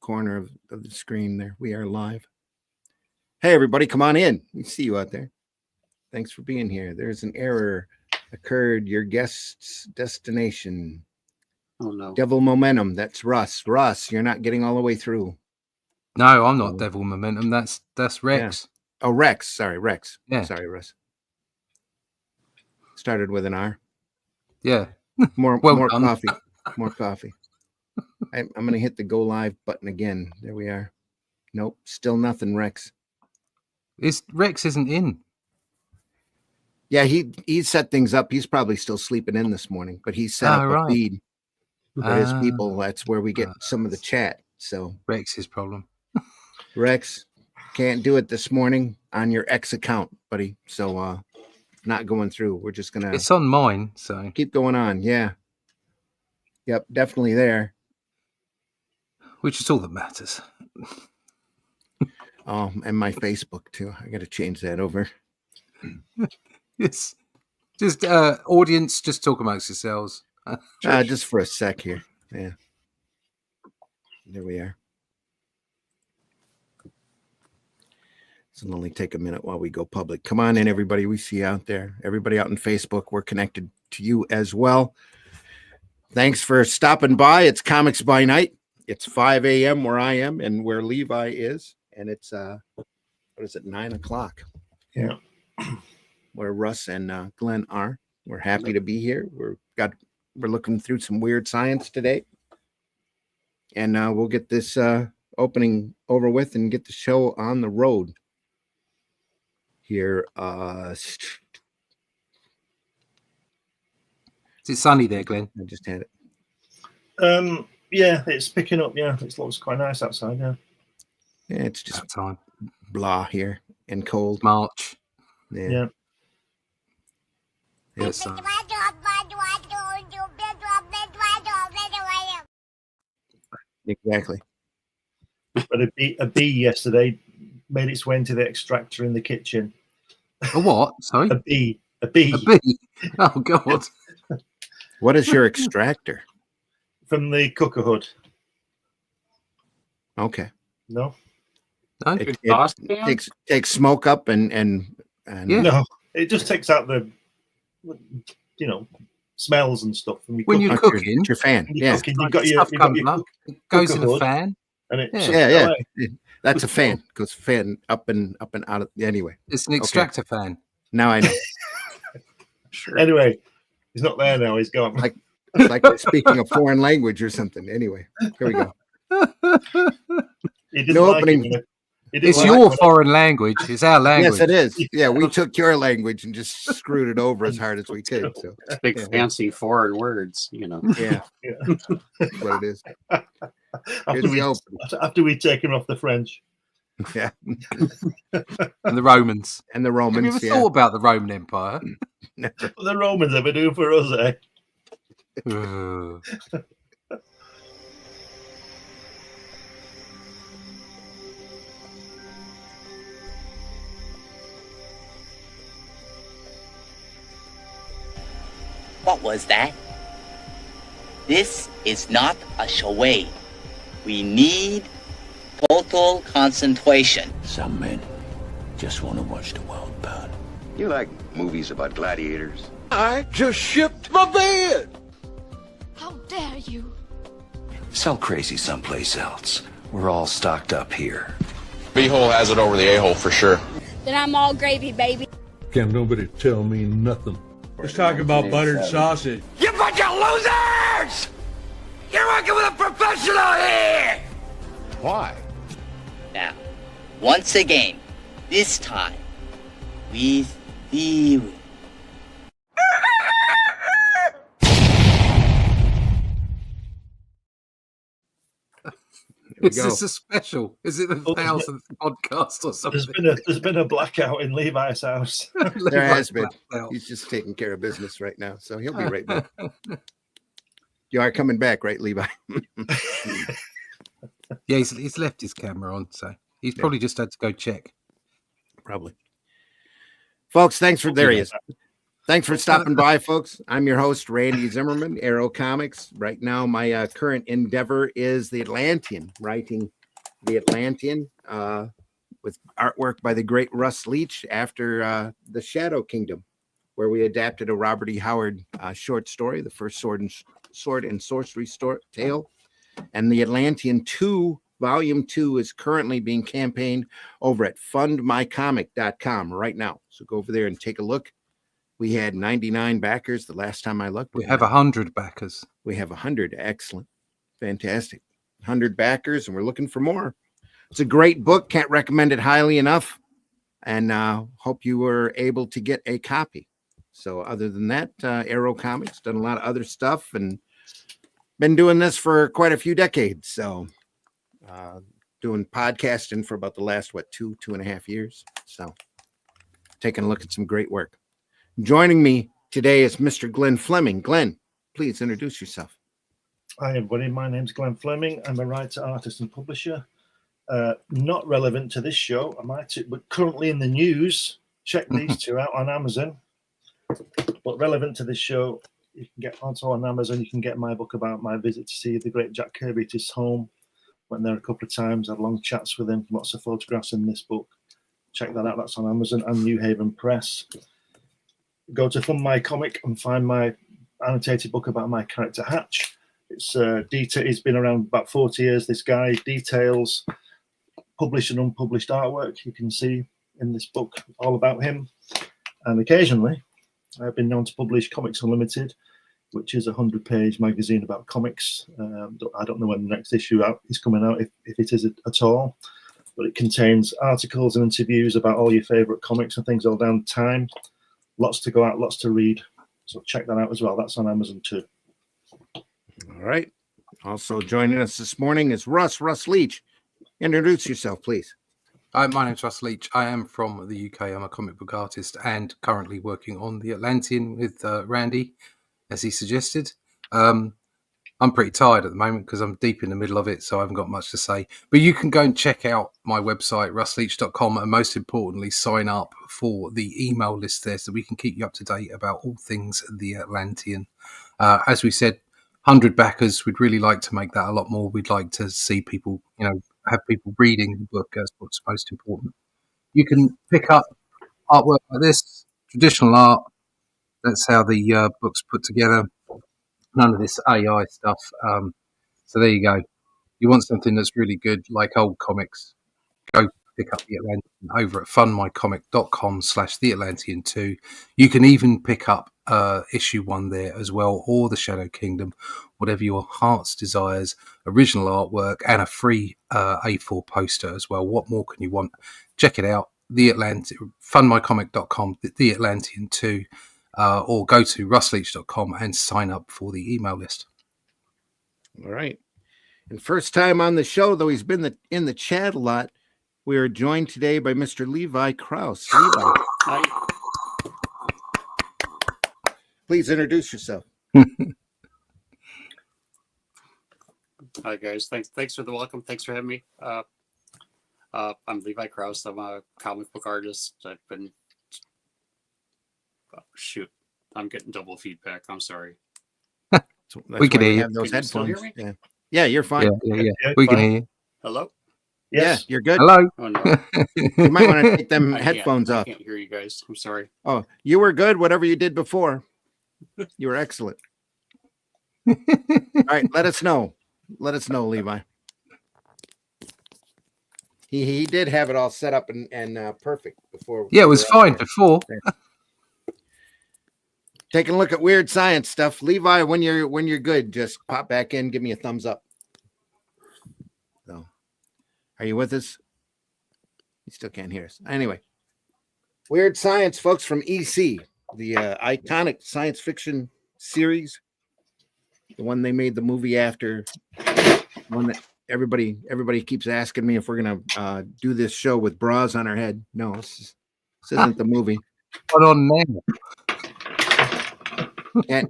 corner of the screen there. We are live. Hey, everybody, come on in. We see you out there. Thanks for being here. There's an error occurred. Your guest's destination. Oh, no. Devil Momentum. That's Russ. Russ, you're not getting all the way through. No, I'm not Devil Momentum. That's Rex. Yeah. Oh, Rex. Sorry, Rex. Yeah. Sorry, Russ. Started with an R. Yeah. More Well done. coffee. More coffee. I'm going to hit the go live button again. There we are. Nope. Still nothing, Rex. Rex isn't in. Yeah, he set things up. He's probably still sleeping in this morning, but he set up a feed for his people. That's where we get some of the chat. So Rex's problem. Rex can't do it this morning on your X account, buddy. So not going through. We're just gonna. It's on mine, so keep going on. Yeah. Yep, definitely there. Which is all that matters. Oh, and my Facebook too. I got to change that over. It's just audience. Just talk amongst yourselves. Just for a sec here. Yeah. There we are. This will only take a minute while we go public. Come on in, everybody. We see you out there. Everybody out on Facebook. We're connected to you as well. Thanks for stopping by. It's Comics by Night. It's 5 a.m. where I am and where Levi is. And it's, 9 o'clock? Yeah. Where Russ and Glenn are. We're happy to be here. We're looking through some weird science today. And we'll get this opening over with and get the show on the road here. Is it sunny there, Glenn? I just had it. Yeah, it's picking up. Yeah, it looks quite nice outside. Yeah. Yeah, it's just that time. Blah here and cold. March. Yeah. Yes. Exactly. But a bee yesterday made its way into the extractor in the kitchen. A what? Sorry? A bee. A bee? Oh, God. What is your extractor? From the cooker hood. Okay. No? It takes smoke up and yeah. No, it just takes out the, smells and stuff. And when you're cooking, your fan. You've got your it goes in a fan. And it yeah. That's a fan. Goes fan up and out of anyway. It's an extractor fan. Now I know. Sure. Anyway, he's not there now. He's gone. Like we're speaking a foreign language or something. Anyway, here we go. No opening. It's your foreign language. It's our language. Yes, it is. Yeah, we took your language and just screwed it over as hard as we could. So big fancy foreign words, Yeah. That's what it is. After we take him off the French. Yeah. And the Romans. And the Romans. Have you ever thought about the Roman Empire? What the Romans ever do for us, eh? What was that? This is not a charade. We need total concentration. Some men just want to watch the world burn. You like movies about gladiators? I just shipped my bed! How dare you? Sell crazy someplace else. We're all stocked up here. B-hole has it over the A-hole for sure. Then I'm all gravy, baby. Can't nobody tell me nothing. Let's talk about buttered sausage. You bunch of losers! You're working with a professional here! Why? Now, once again, this time, with you. Is this a special? Is it the 1000th podcast or something? There's been a blackout in Levi's house. There has been. He's just taking care of business right now, so he'll be right back. You are coming back, right, Levi? Yeah, he's left his camera on, so he's probably just had to go check. Probably. Folks, there he is. Thanks for stopping by, folks. I'm your host, Randy Zimmerman, Arrow Comics. Right now, my current endeavor is the Atlantean, writing The Atlantean, with artwork by the great Russ Leach after The Shadow Kingdom, where we adapted a Robert E. Howard short story, the first sword and sorcery tale. And The Atlantean 2, Volume 2 is currently being campaigned over at fundmycomic.com right now. So go over there and take a look. We had 99 backers the last time I looked. We have 100 backers. We have 100. Excellent. Fantastic. 100 backers, and we're looking for more. It's a great book. Can't recommend it highly enough. And hope you were able to get a copy. So other than that, Arrow Comics done a lot of other stuff and been doing this for quite a few decades. So doing podcasting for about the last, 2.5 years. So taking a look at some great work. Joining me today is Mr. Glenn Fleming. Glenn, please introduce yourself. Hi, everybody. My name's Glenn Fleming. I'm a writer, artist, and publisher. Not relevant to this show, but currently in the news. Check these two out on Amazon. But relevant to this show, you can get also on Amazon. You can get my book about my visit to see the great Jack Kirby at his home. Went there a couple of times, had long chats with him. Lots of photographs in this book. Check that out. That's on Amazon and New Haven Press. Go to Fund My Comic and find my annotated book about my character Hatch. It's he's been around about 40 years. This guy details published and unpublished artwork. You can see in this book all about him. And occasionally, I've been known to publish Comics Unlimited, which is a 100-page magazine about comics. I don't know when the next issue is coming out, if it is at all. But it contains articles and interviews about all your favorite comics and things all down time. Lots to go out, lots to read. So check that out as well. That's on Amazon too. All right. Also joining us this morning is Russ Leach. Introduce yourself, please. My name's Russ Leach. I am from the UK. I'm a comic book artist and currently working on The Atlantean with Randy, as he suggested. I'm pretty tired at the moment because I'm deep in the middle of it, so I haven't got much to say. But you can go and check out my website, russleach.com, and most importantly, sign up for the email list there so we can keep you up to date about all things The Atlantean. As we said, 100 backers. We'd really like to make that a lot more. We'd like to see people, have people reading the book. That's what's most important. You can pick up artwork like this, traditional art. That's how the book's put together. None of this AI stuff. So there you go. You want something that's really good, like old comics, go pick up The Atlantean over at fundmycomic.com/The Atlantean 2. You can even pick up issue 1 there as well, or The Shadow Kingdom, whatever your heart's desires, original artwork, and a free A4 poster as well. What more can you want? Check it out. fundmycomic.com, The Atlantean 2. Or go to russleach.com and sign up for the email list. All right. And first time on the show, though he's been in the chat a lot, we are joined today by Mr. Levi Krause. Levi. Hi. Please introduce yourself. Hi, guys. Thanks for the welcome. Thanks for having me. I'm Levi Krause. I'm a comic book artist. I've been... Oh, shoot. I'm getting double feedback. I'm sorry. So we can hear you. Have those Can you still headphones. hear me? Yeah, you're fine. Yeah. We can hear you. Hello? Yes. Yeah, you're good. Hello. Oh, no. You might want to take them I headphones off. I can't hear you guys. I'm sorry. Oh, you were good. Whatever you did before, you were excellent. All right, let us know. Let us know, Levi. He did have it all set up and perfect before. Yeah, it was fine before. Taking a look at weird science stuff, Levi. When you're good, just pop back in. Give me a thumbs up. So, are you with us? You still can't hear us. Anyway, weird science, folks, from EC, the iconic science fiction series, the one they made the movie after. One that everybody keeps asking me if we're gonna do this show with bras on our head. No, this isn't the movie. What on now?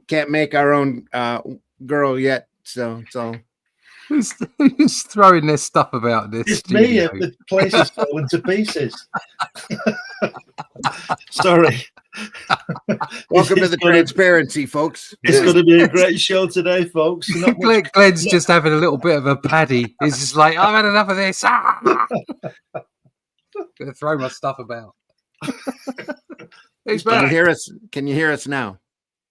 Can't make our own girl yet, so it's all Who's throwing their stuff about this It's me. studio? The place is falling to pieces. Sorry. Welcome to the transparency, folks. It's going to be a great show today, folks. Glenn's just having a little bit of a paddy. He's just like, I've had enough of this. Gonna throw my stuff about. Who's Can you back? hear us? Can you hear us now?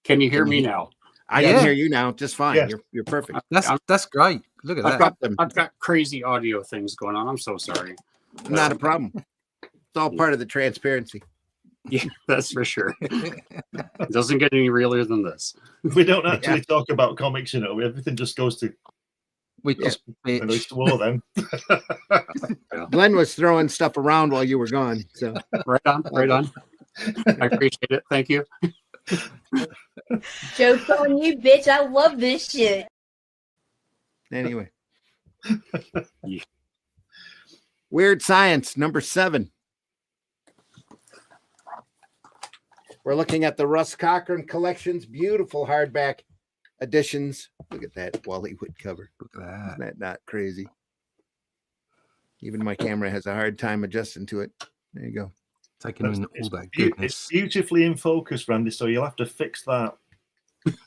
Can you hear me now? I can hear you now, just fine. Yeah. You're perfect. That's great. Look at that. I've got crazy audio things going on. I'm so sorry. Not a problem. It's all part of the transparency. Yeah, that's for sure. It doesn't get any realer than this. We don't actually talk about comics, you know. Everything just goes to. We just And we swore then. Glenn was throwing stuff around while you were gone. So Right on, right on. I appreciate it. Thank you. Joke's on you, bitch. I love this shit. anyway, Yeah. Weird Science number 7. We're looking at the Russ Cochran collections, beautiful hardback editions. Look at that Wallywood cover. look at that. Isn't that not crazy? Even my camera has a hard time adjusting to it. There you go. Taking in all that It's goodness. beautifully in focus, Randy. So you'll have to fix that.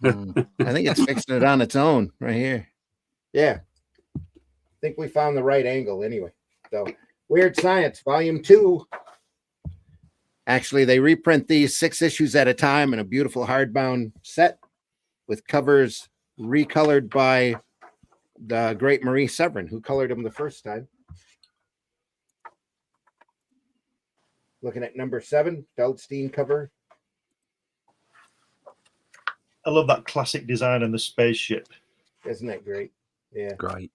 Mm. I think it's fixing it on its own right here. Yeah. I think we found the right angle anyway. So Weird Science, volume 2. Actually, they reprint these 6 issues at a time in a beautiful hardbound set with covers recolored by the great Marie Severin, who colored them the first time. Looking at number 7, Feldstein cover. I love that classic design on the spaceship. Isn't that great? Yeah. Great.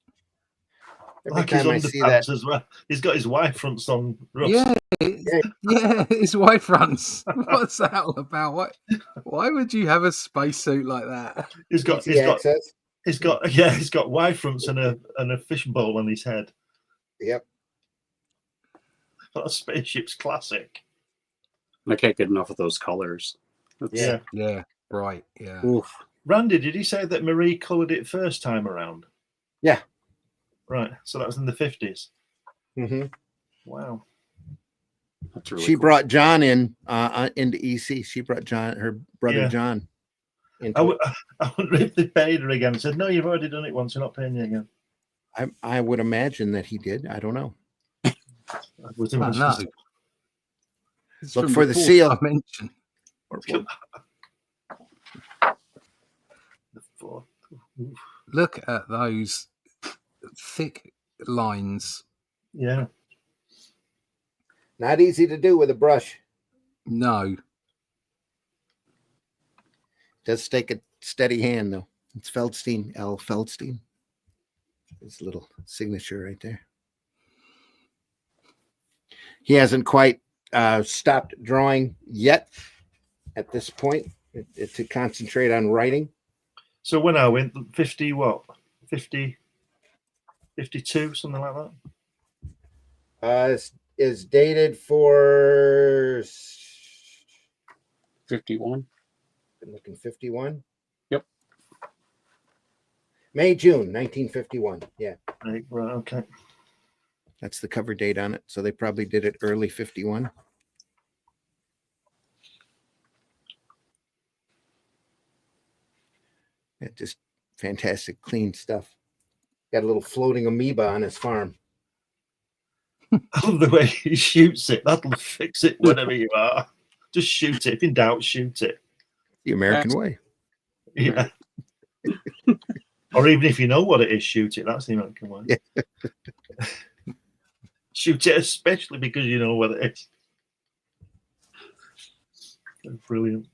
Every Like his time I see underpants that, as well. He's got his Y fronts on. Russ. Yeah, his white fronts. What's that all about? Why would you have a spacesuit like that? He's got Y fronts and a fishbowl on his head. Yep. That spaceship's classic. I can't get enough of those colors. Yeah. Yeah, right. Yeah. Oof. Randy, did you say that Marie coloured it first time around? Yeah. Right. So that was in the 50s. Mm-hmm. Wow. That's really She cool. brought John in into EC. She brought John, her brother Yeah. John. I wonder if they paid her again. Said, no, you've already done it once. You're not paying you again. I would imagine that he did. I don't know. Was I know. It's Look from for the before seal. I mentioned. Look at those thick lines. Yeah. Not easy to do with a brush. No. Does take a steady hand though. It's Feldstein, L. Feldstein. His little signature right there. He hasn't quite stopped drawing yet at this point to concentrate on writing. So when I went 50, what? 50, 52, something like that? Is dated for 51. been looking 51. Yep. May, June 1951. Yeah. Right, okay. That's the cover date on it. So they probably did it early 51. Yeah, just fantastic, clean stuff. Got a little floating amoeba on his farm. I love the way he shoots it. That'll fix it whenever you are. Just shoot it. If in doubt, shoot it. The American way. Yeah. Or even if you know what it is, shoot it. That's the American way. Yeah. Shoot it, especially because you know what it is. Brilliant.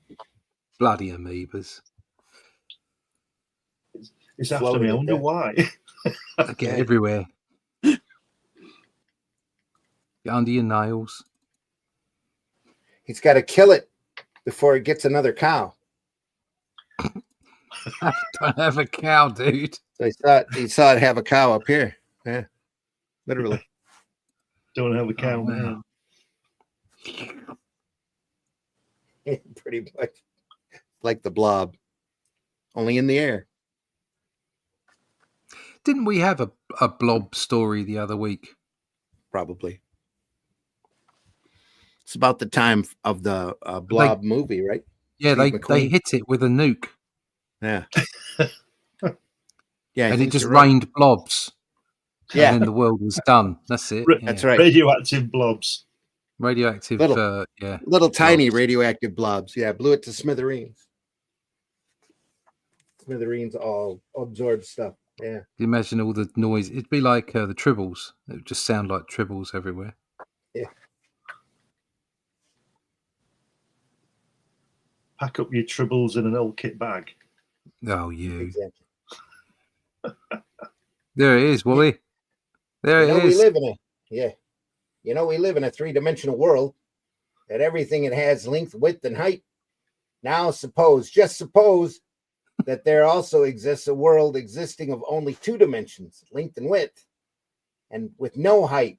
Bloody amoebas. It's after me. I wonder why. They get everywhere. Get under your nails. He's got to kill it before it gets another cow. Don't have a cow, dude. So he saw it have a cow up here. Yeah, literally. Don't have a cow, Oh, man. Pretty much like the Blob, only in the air. Didn't we have a blob story the other week? Probably. It's about the time of the Blob movie, right? Yeah, Steve they McQueen. hit it with a nuke. Yeah. Yeah, and it just you're right. rained blobs. Yeah. And then the world was done. That's it. That's right. Radioactive blobs. Radioactive, little tiny blobs. radioactive blobs. Yeah, blew it to smithereens. Smithereens all absorbed stuff. Yeah. You imagine all the noise. It'd be like the tribbles. It would just sound like tribbles everywhere. Yeah. Pack up your tribbles in an old kit bag. Oh, you. Exactly. There it is, Wally. There it is. We live in we live in a three-dimensional world that everything it has length, width, and height. Now just suppose that there also exists a world existing of only two dimensions, length and width, and with no height.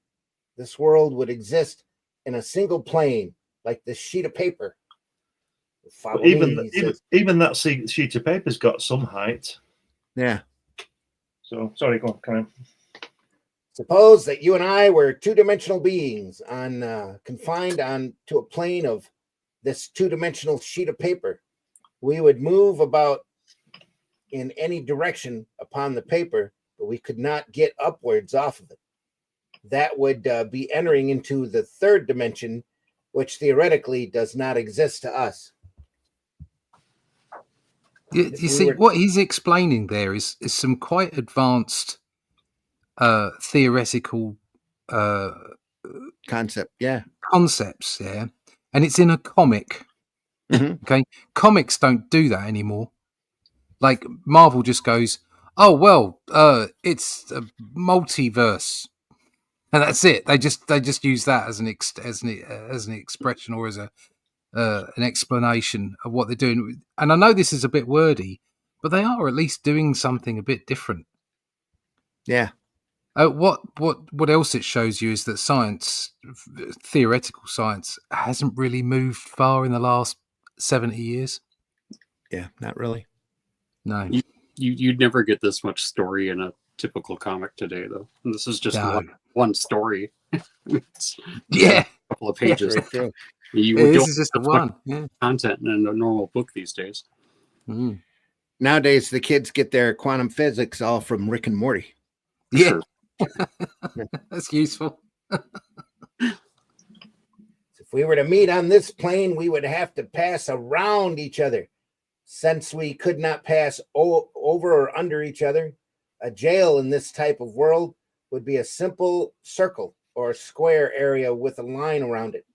This world would exist in a single plane, like this sheet of paper. Even that sheet of paper's got some height. Yeah. So, sorry, go on, Karen. Suppose that you and I were two-dimensional beings confined to a plane of this two-dimensional sheet of paper. We would move about in any direction upon the paper, but we could not get upwards off of it. That would be entering into the third dimension, which theoretically does not exist to us. You see, what he's explaining there is some quite advanced theoretical concepts, yeah, and it's in a comic. Mm-hmm. Okay, comics don't do that anymore. Like Marvel just goes, "Oh well, it's a multiverse," and that's it. They just use that as an expression or as an explanation of what they're doing. And I know this is a bit wordy, but they are at least doing something a bit different. Yeah. What else it shows you is that science, theoretical science, hasn't really moved far in the last 70 years. Yeah, not really. No. You'd never get this much story in a typical comic today, though. And this is just one story. Yeah. A couple of pages. True. This is just the one. Yeah. Content in a normal book these days. Mm. Nowadays, the kids get their quantum physics all from Rick and Morty. Yeah. Sure. That's useful. If we were to meet on this plane, we would have to pass around each other. Since we could not pass over or under each other, a jail in this type of world would be a simple circle or square area with a line around it.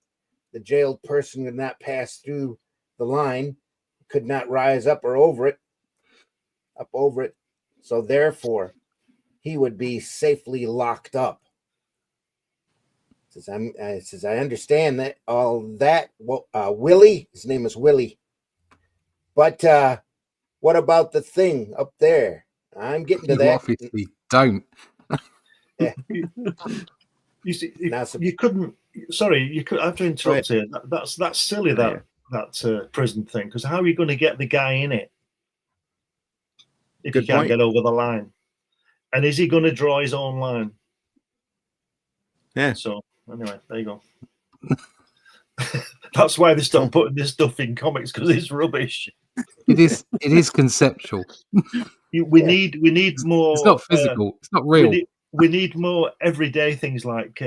The jailed person could not pass through the line, could not rise up over it. So therefore, he would be safely locked up. Says I understand that all that. Willie, his name is Willie. But what about the thing up there? I'm getting to that. Obviously don't. Yeah. You see, you couldn't. Sorry, you could. I have to interrupt here. That's silly. That prison thing. Because how are you going to get the guy in it if you can't get over the line? And is he going to draw his own line? Yeah. So anyway, there you go. That's why they stopped putting this stuff in comics, because it's rubbish. It is conceptual. We need more. It's not physical. It's not real. We need more everyday things like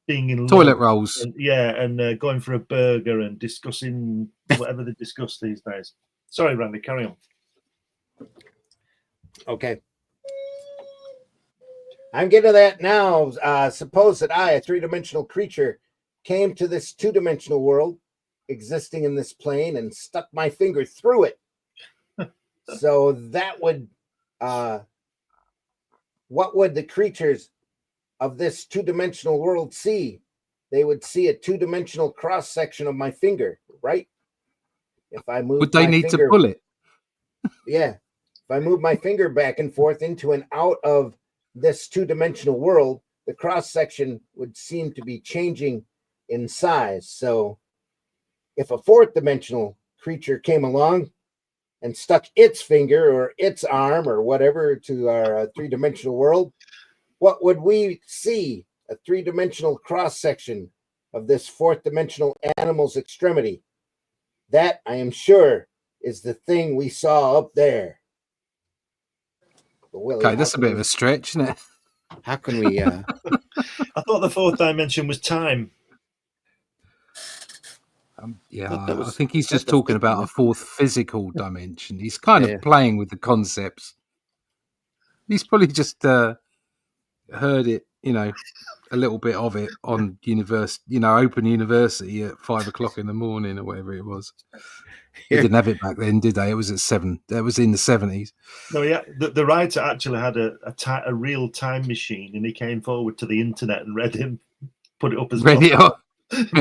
being in toilet rolls. And going for a burger and discussing whatever they discuss these days. Sorry, Randy, carry on. Okay. I'm getting to that now. Suppose that I, a three-dimensional creature, came to this two-dimensional world existing in this plane and stuck my finger through it. So that would, what would the creatures of this two-dimensional world see? They would see a two-dimensional cross-section of my finger, right? If I move, would they need to pull it? Yeah. If I move my finger back and forth into and out of this two-dimensional world, the cross-section would seem to be changing in size. So if a fourth dimensional creature came along, and stuck its finger or its arm or whatever to our three-dimensional world, what would we see? A three-dimensional cross-section of this fourth-dimensional animal's extremity. That, I am sure, is the thing we saw up there. But Willie, Okay, that's a bit of a stretch, isn't it? How can we... I thought the fourth dimension was time. Yeah, that was- I think he's that's just the talking fifth about a dimension. fourth physical dimension. He's kind Yeah. of playing with the concepts. He's probably just heard it, a little bit of it on Open University at 5 o'clock in the morning or whatever it was. They didn't have it back then, did they? It was at 7. That was in the 70s. No, yeah, the writer actually had a real time machine, and he came forward to the internet and read him, put it up as Read it gospel. up.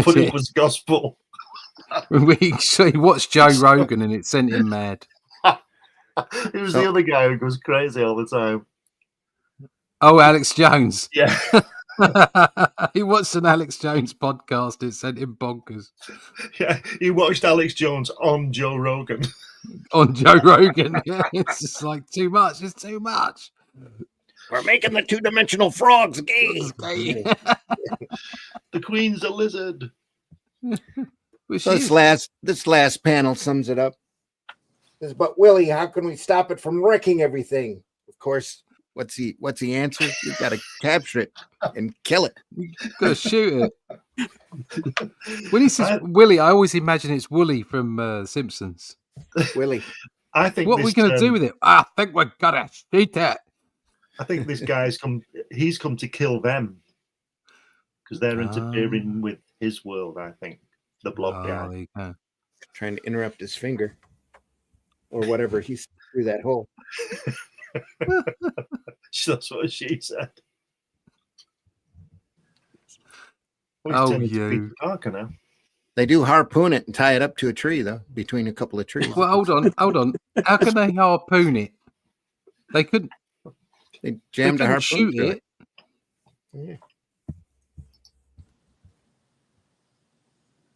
Put it up as gospel. He watched Joe Rogan and it sent him mad. It was the other guy who goes crazy all the time. Oh, Alex Jones. Yeah. He watched an Alex Jones podcast. It sent him bonkers. Yeah, he watched Alex Jones on Joe Rogan. On Joe Rogan. Yeah, it's just like too much. It's too much. We're making the two-dimensional frogs gay. The Queen's a lizard. So this last panel sums it up. But Willie, how can we stop it from wrecking everything? Of course, what's the answer? You got to capture it and kill it. Got to shoot it. When he says Willie, I always imagine it's Wooly from Simpsons. Willie, I think. What are we going to do with it? I think we're gonna shoot it. I think this guy's come. He's come to kill them because they're interfering with his world. I think the blob guy. There you go. Trying to interrupt his finger or whatever he's through that hole. That's what she said. Oh, you. Parker now. They do harpoon it and tie it up to a tree, though, between a couple of trees. Well, hold on. How can they harpoon it? They couldn't. They jammed a harpoon shoot through it. Yeah.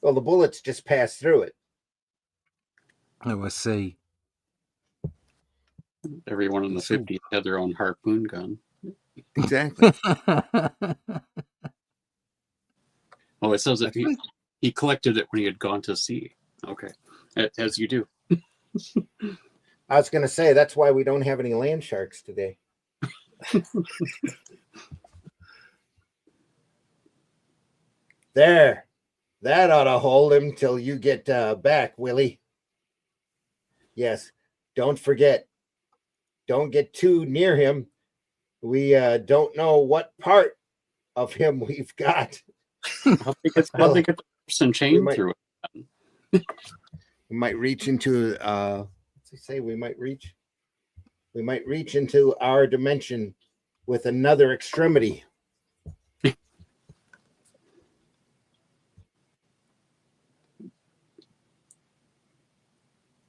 Well, the bullets just pass through it. Oh, I see. Everyone in the 50s had their own harpoon gun. Exactly. Oh, it says that he collected it when he had gone to sea. Okay, as you do. I was going to say, that's why we don't have any land sharks today. There. That ought to hold him till you get back, Willie. Yes. Don't forget. Don't get too near him. We don't know what part of him we've got. How'd they get the person chained through it? We might reach into what's he say? We might reach into our dimension with another extremity.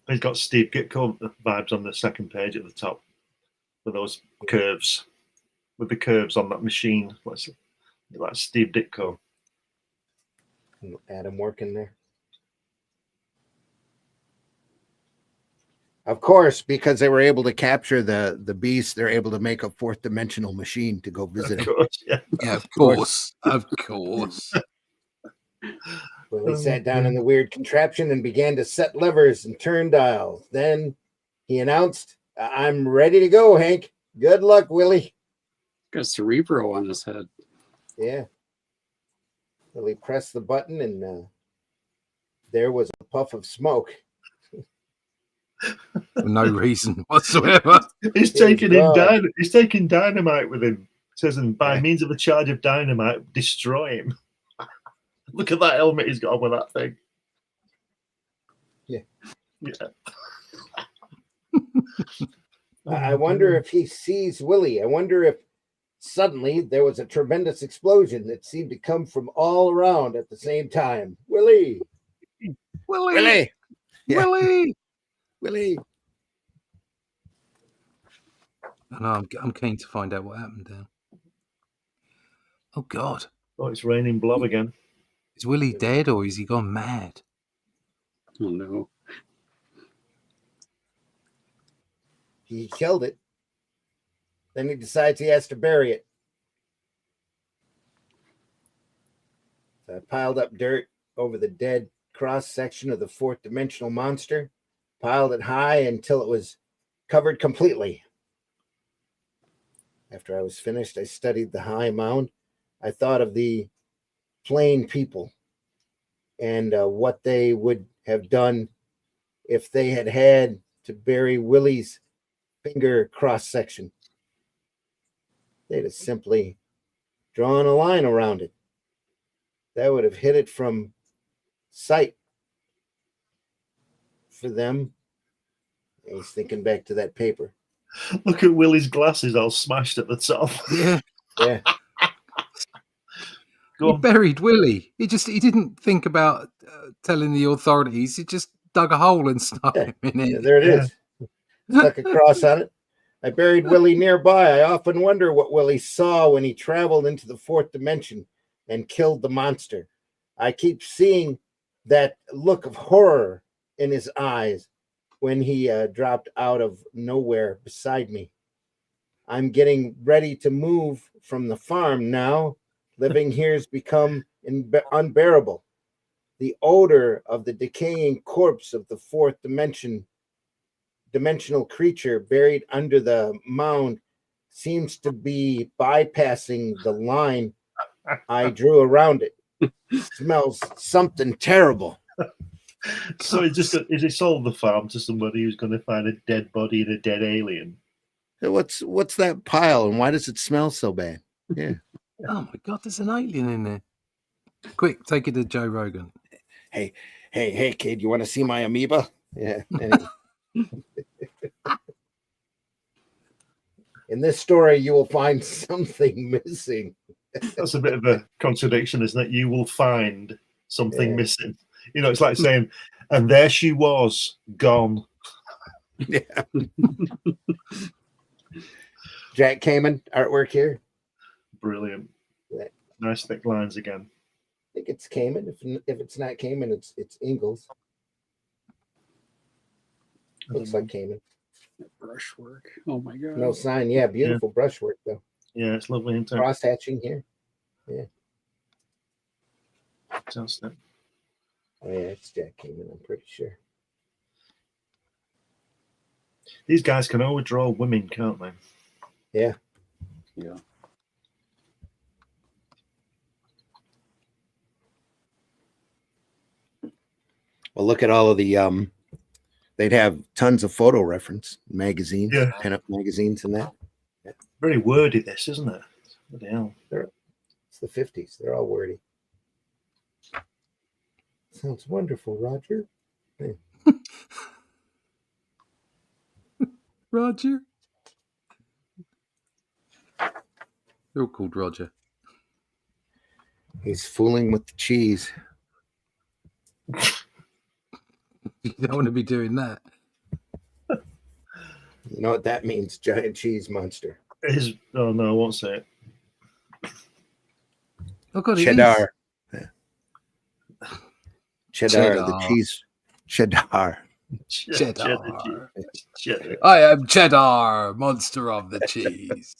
He's got Steve Ditko vibes on the second page at the top with those curves, with the curves on that machine. What's it? Like Steve Ditko. Adam working there. Of course, because they were able to capture the beast, they're able to make a fourth dimensional machine to go visit him. Yeah, of course. Willie sat down in the weird contraption and began to set levers and turn dials. Then he announced, "I'm ready to go, Hank. Good luck, Willie." Got Cerebro on his head. Yeah. Willie pressed the button and there was a puff of smoke. For no reason whatsoever. He's taking He's taking dynamite with him. It says, and by means of a charge of dynamite, destroy him. Look at that helmet he's got on with that thing. Yeah. Yeah. I wonder if he sees Willie. I wonder if suddenly there was a tremendous explosion that seemed to come from all around at the same time. Willie! Willie! Yeah. Willie! Willie! No, I'm keen to find out what happened there. Oh, God. Oh, it's raining blob again. Is Willie dead or is he gone mad? Oh, no. He killed it. Then he decides he has to bury it. So I piled up dirt over the dead cross section of the fourth dimensional monster, piled it high until it was covered completely. After I was finished, I studied the high mound. I thought of the plain people and what they would have done if they had had to bury Willie's finger cross section. They'd have simply drawn a line around it. That would have hid it from sight for them. He's thinking back to that paper. Look at Willie's glasses all smashed at the top. Yeah. Yeah. Go He on. buried Willie. He didn't think about telling the authorities. He just dug a hole and stuck him in Yeah, it. there it is. Stuck a cross on it. I buried Willie nearby. I often wonder what Willie saw when he traveled into the fourth dimension and killed the monster. I keep seeing that look of horror in his eyes when he dropped out of nowhere beside me. I'm getting ready to move from the farm now. Living here's become unbearable. The odor of the decaying corpse of the fourth dimensional creature buried under the mound seems to be bypassing the line I drew around it. Smells something terrible. So is he sold the farm to somebody who's going to find a dead body and a dead alien? What's that pile and why does it smell so bad? Yeah. Oh my God, there's an alien in there. Quick, take it to Joe Rogan. Hey, kid, you want to see my amoeba? Yeah. Anyway. In this story, you will find something missing. That's a bit of a contradiction, isn't it? You will find something missing. You know, it's like saying, and there she was, gone. Yeah. Jack Kamen artwork here. Brilliant. Yeah. Nice thick lines again. I think it's Kamen. If it's not Kamen, it's Ingalls. Looks like Kamen. Brushwork. Oh my God. No sign. Yeah, beautiful brushwork though. Yeah, it's lovely. Cross hatching here. Yeah. Fantastic. Oh yeah, it's Jack Kamen. I'm pretty sure. These guys can overdraw women, can't they? Yeah. Yeah. Well, look at all of the they'd have tons of photo reference magazines, pinup magazines, and that. Yeah. Very wordy, this, isn't it? What the hell? It's the 50s. They're all wordy. Sounds wonderful, Roger. Hey. Roger. They're all called Roger. He's fooling with the cheese. You don't want to be doing that. You know what that means? Giant cheese monster. Oh no, I won't say it. Oh God, cheddar. Yeah. Cheddar, the cheese. Cheddar. Cheddar. Cheddar. I am Cheddar, monster of the cheese.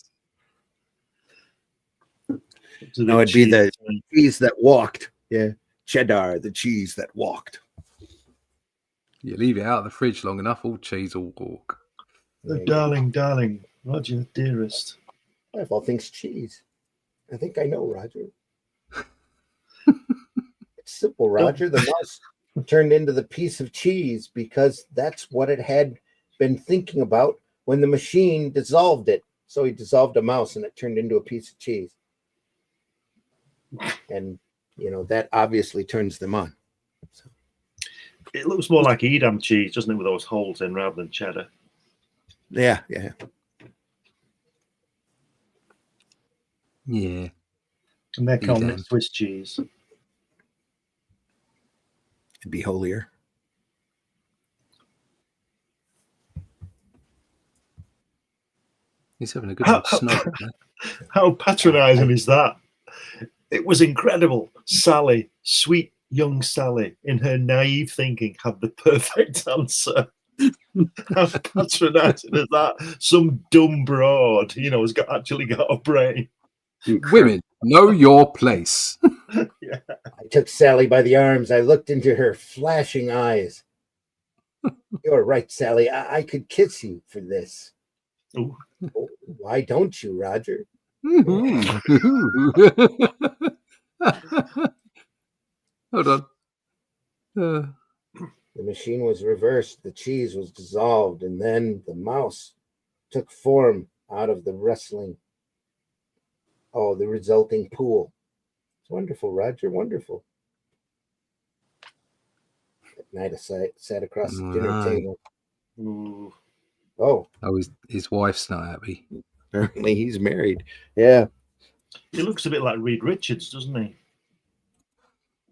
No, it'd be the cheese that walked. Yeah. Cheddar, the cheese that walked. You leave it out of the fridge long enough, all cheese will walk. Oh, darling, Roger, dearest. Of all things cheese. I think I know, Roger. It's simple, Roger. The mouse turned into the piece of cheese because that's what it had been thinking about when the machine dissolved it. So he dissolved a mouse and it turned into a piece of cheese. And, you know, that obviously turns them on. So. It looks more like Edam cheese, doesn't it, with those holes in rather than cheddar? Yeah. Yeah. And they're calling it Swiss cheese. It'd be holier. He's having a good old snog. How patronising is that? It was incredible. Sally, sweet young Sally, in her naive thinking, had the perfect answer. How patronising is that? Some dumb broad, has actually got a brain. Women, know your place. Yeah. I took Sally by the arms. I looked into her flashing eyes. You're right, Sally. I could kiss you for this. Ooh. Oh, why don't you, Roger? Hold on. The machine was reversed. The cheese was dissolved, and then the mouse took form out of the resulting pool. It's wonderful, Roger. Wonderful. At night, I sat across the dinner table. Ooh. Oh, his wife's not happy. Apparently, he's married. Yeah. He looks a bit like Reed Richards, doesn't he?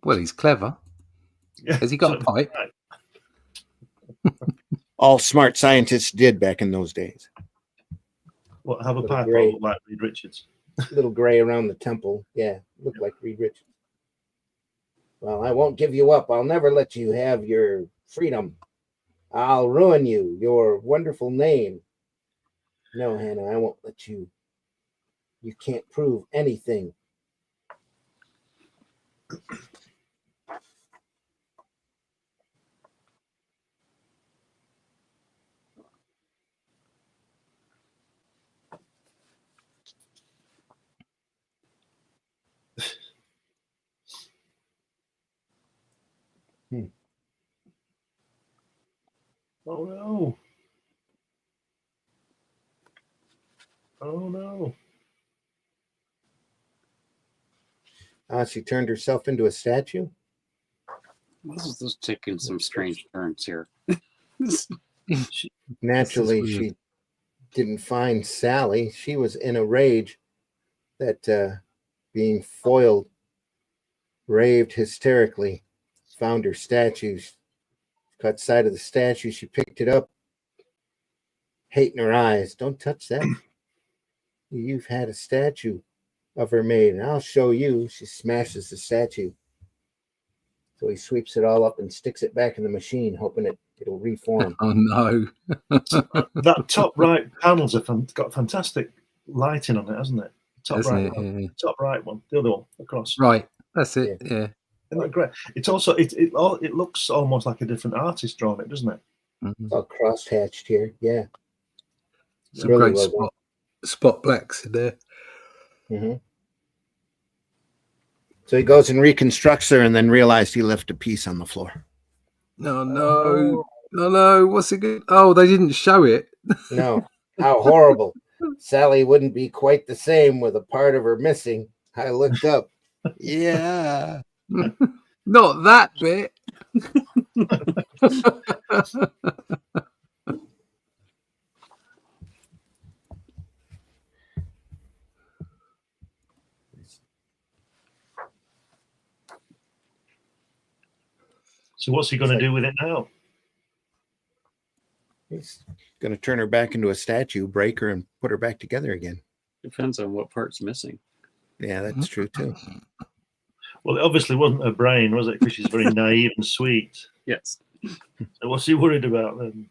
Well, he's clever. Yeah. Has he got a pipe? All smart scientists did back in those days. What, have a Little pipe gray. or look like Reed Richards? Little gray around the temple. Yeah, looked like Reed Richards. Well, I won't give you up. I'll never let you have your freedom. I'll ruin you, your wonderful name. No, Hannah, I won't let you. You can't prove anything. Oh no. Oh no. She turned herself into a statue? This is just taking some strange turns here. Naturally, she didn't find Sally. She was in a rage that being foiled, raved hysterically, found her statue, caught sight of the statue. She picked it up, hate in her eyes. Don't touch that. You've had a statue of her made, and I'll show you. She smashes the statue. So he sweeps it all up and sticks it back in the machine, hoping it'll reform. Oh, no. That top right panel's got fantastic lighting on it, hasn't it? Top Hasn't right it? one. Yeah. Top right one. The other one across. Right. That's it. Yeah. Isn't that great? It's also it looks almost like a different artist drawn it, doesn't it? Mm-hmm. It's all cross-hatched here. Yeah. Some Really great well spot blacks in there. Mm-hmm. So he goes and reconstructs her and then realized he left a piece on the floor. No. What's it good? Oh, they didn't show it. No. How horrible. Sally wouldn't be quite the same with a part of her missing. I looked up. Yeah. Not that bit. So what's he going to do with it now? He's going to turn her back into a statue, break her, and put her back together again. Depends on what part's missing. Yeah, that's true, too. Well, it obviously wasn't her brain, was it? Because she's very naive and sweet. Yes. So what's he worried about then?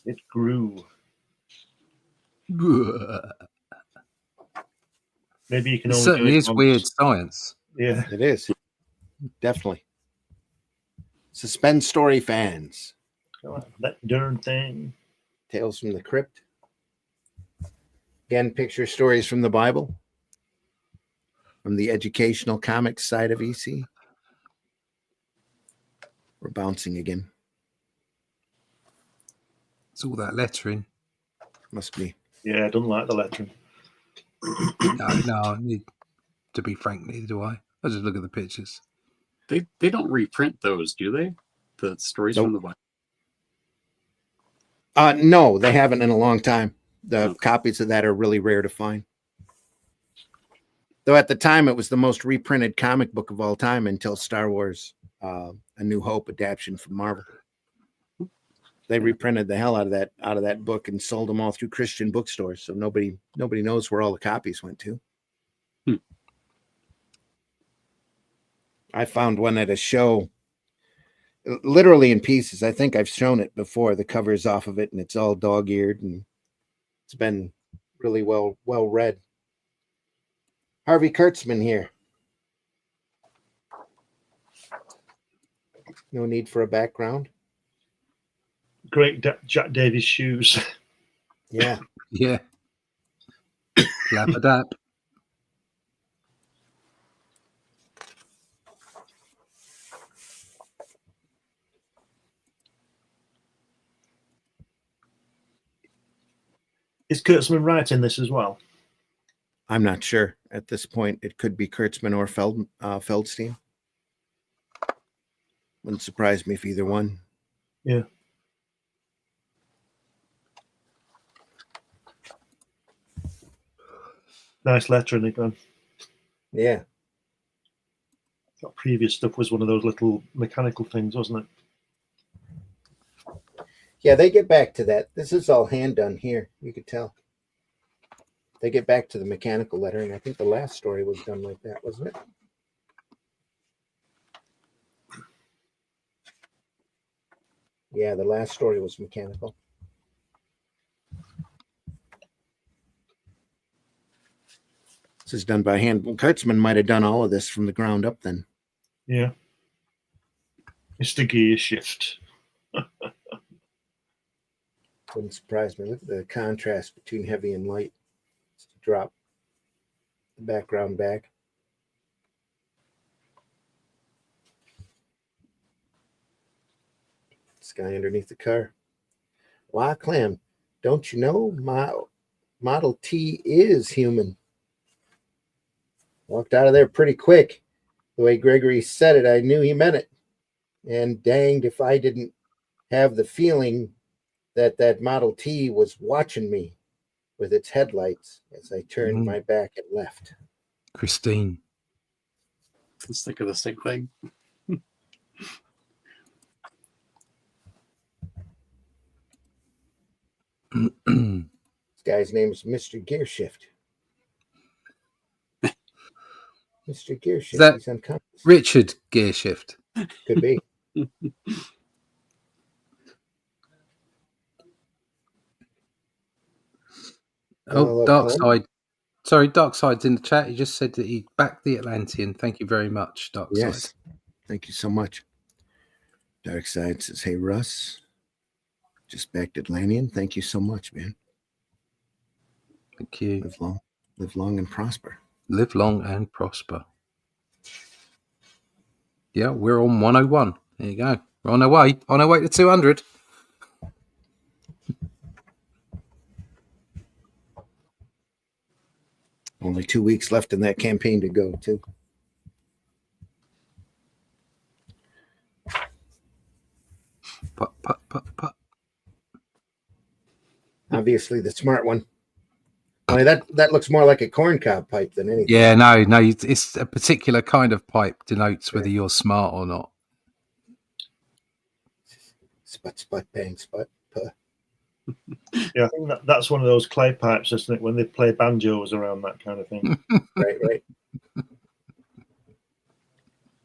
It grew. Maybe you can It only certainly do it is once. weird science. Yeah. It is. Definitely. Suspense story fans. That darn thing. Tales from the Crypt. Again, picture stories from the Bible. From the educational comics side of EC. We're bouncing again. It's all that lettering. Must be. Yeah, I don't like the lettering. No, to be frank, neither do I. I just look at the pictures. They don't reprint those, do they? The stories from the Bible. No, they haven't in a long time. The copies of that are really rare to find. Though at the time it was the most reprinted comic book of all time until Star Wars, A New Hope adaptation from Marvel. They reprinted the hell out of that book and sold them all through Christian bookstores. So nobody knows where all the copies went to. I found one at a show. literally in pieces. I think I've shown it before. The cover's off of it, and it's all dog-eared, and it's been really well read. Harvey Kurtzman here. No need for a background. Great Jack Davies shoes. Yeah. Yeah. Flap-a-dap. Is Kurtzman writing this as well? I'm not sure at this point. It could be Kurtzman or Feldstein. Wouldn't surprise me if either one. Yeah. Nice lettering again. Yeah. That previous stuff was one of those little mechanical things, wasn't it? Yeah, they get back to that. This is all hand done here. You could tell. They get back to the mechanical lettering. I think the last story was done like that, wasn't it? Yeah, the last story was mechanical. This is done by hand. Well, Kurtzman might have done all of this from the ground up then. Yeah. It's the gear shift. Wouldn't surprise me. Look at the contrast between heavy and light. Just drop the background back. Sky underneath the car. Why, Clem, don't you know my Model T is human? Walked out of there pretty quick. The way Gregory said it, I knew he meant it. And danged if I didn't have the feeling that Model T was watching me with its headlights as I turned my back and left. Christine. Let's think of the same thing. This guy's name is Mr. Gearshift. Mr. Gearshift. Is that He's unconscious. Richard Gearshift? Could be. Oh, Darkside. Sorry, Darkside's in the chat. He just said that he backed the Atlantean. Thank you very much, Darkside. Yes. Thank you so much. Darkside says, hey, Russ. Just backed Atlantean. Thank you so much, man. Thank you. Live long and prosper. Live long and prosper. Yeah, we're on 101. There you go. We're on our way. On our way to 200. Only 2 weeks left in that campaign to go, too. Put, put, put, put. Obviously, the smart one. Only that looks more like a corncob pipe than anything. Yeah, no, it's a particular kind of pipe denotes whether you're smart or not. Sput, sput, bang, sput, puh. Yeah, I think that's one of those clay pipes, isn't it? When they play banjos around that kind of thing. Right.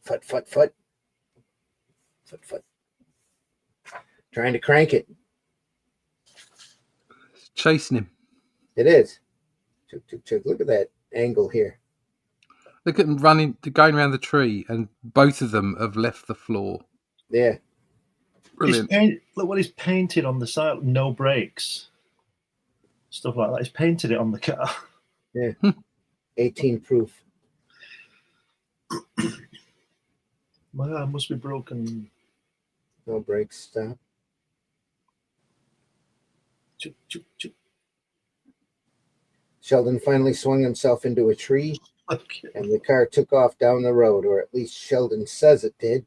Fut, fut, fut. Fut, fut. Trying to crank it. Chasing him. It is. Look at that angle here. Look at them going around the tree, and both of them have left the floor. Yeah. Brilliant. Look what he's painted on the side. No brakes. Stuff like that. He's painted it on the car. Yeah. 18 proof. My arm must be broken. No brakes. Stop. Choop, choop, choop. Sheldon finally swung himself into a tree, and the car took off down the road, or at least Sheldon says it did.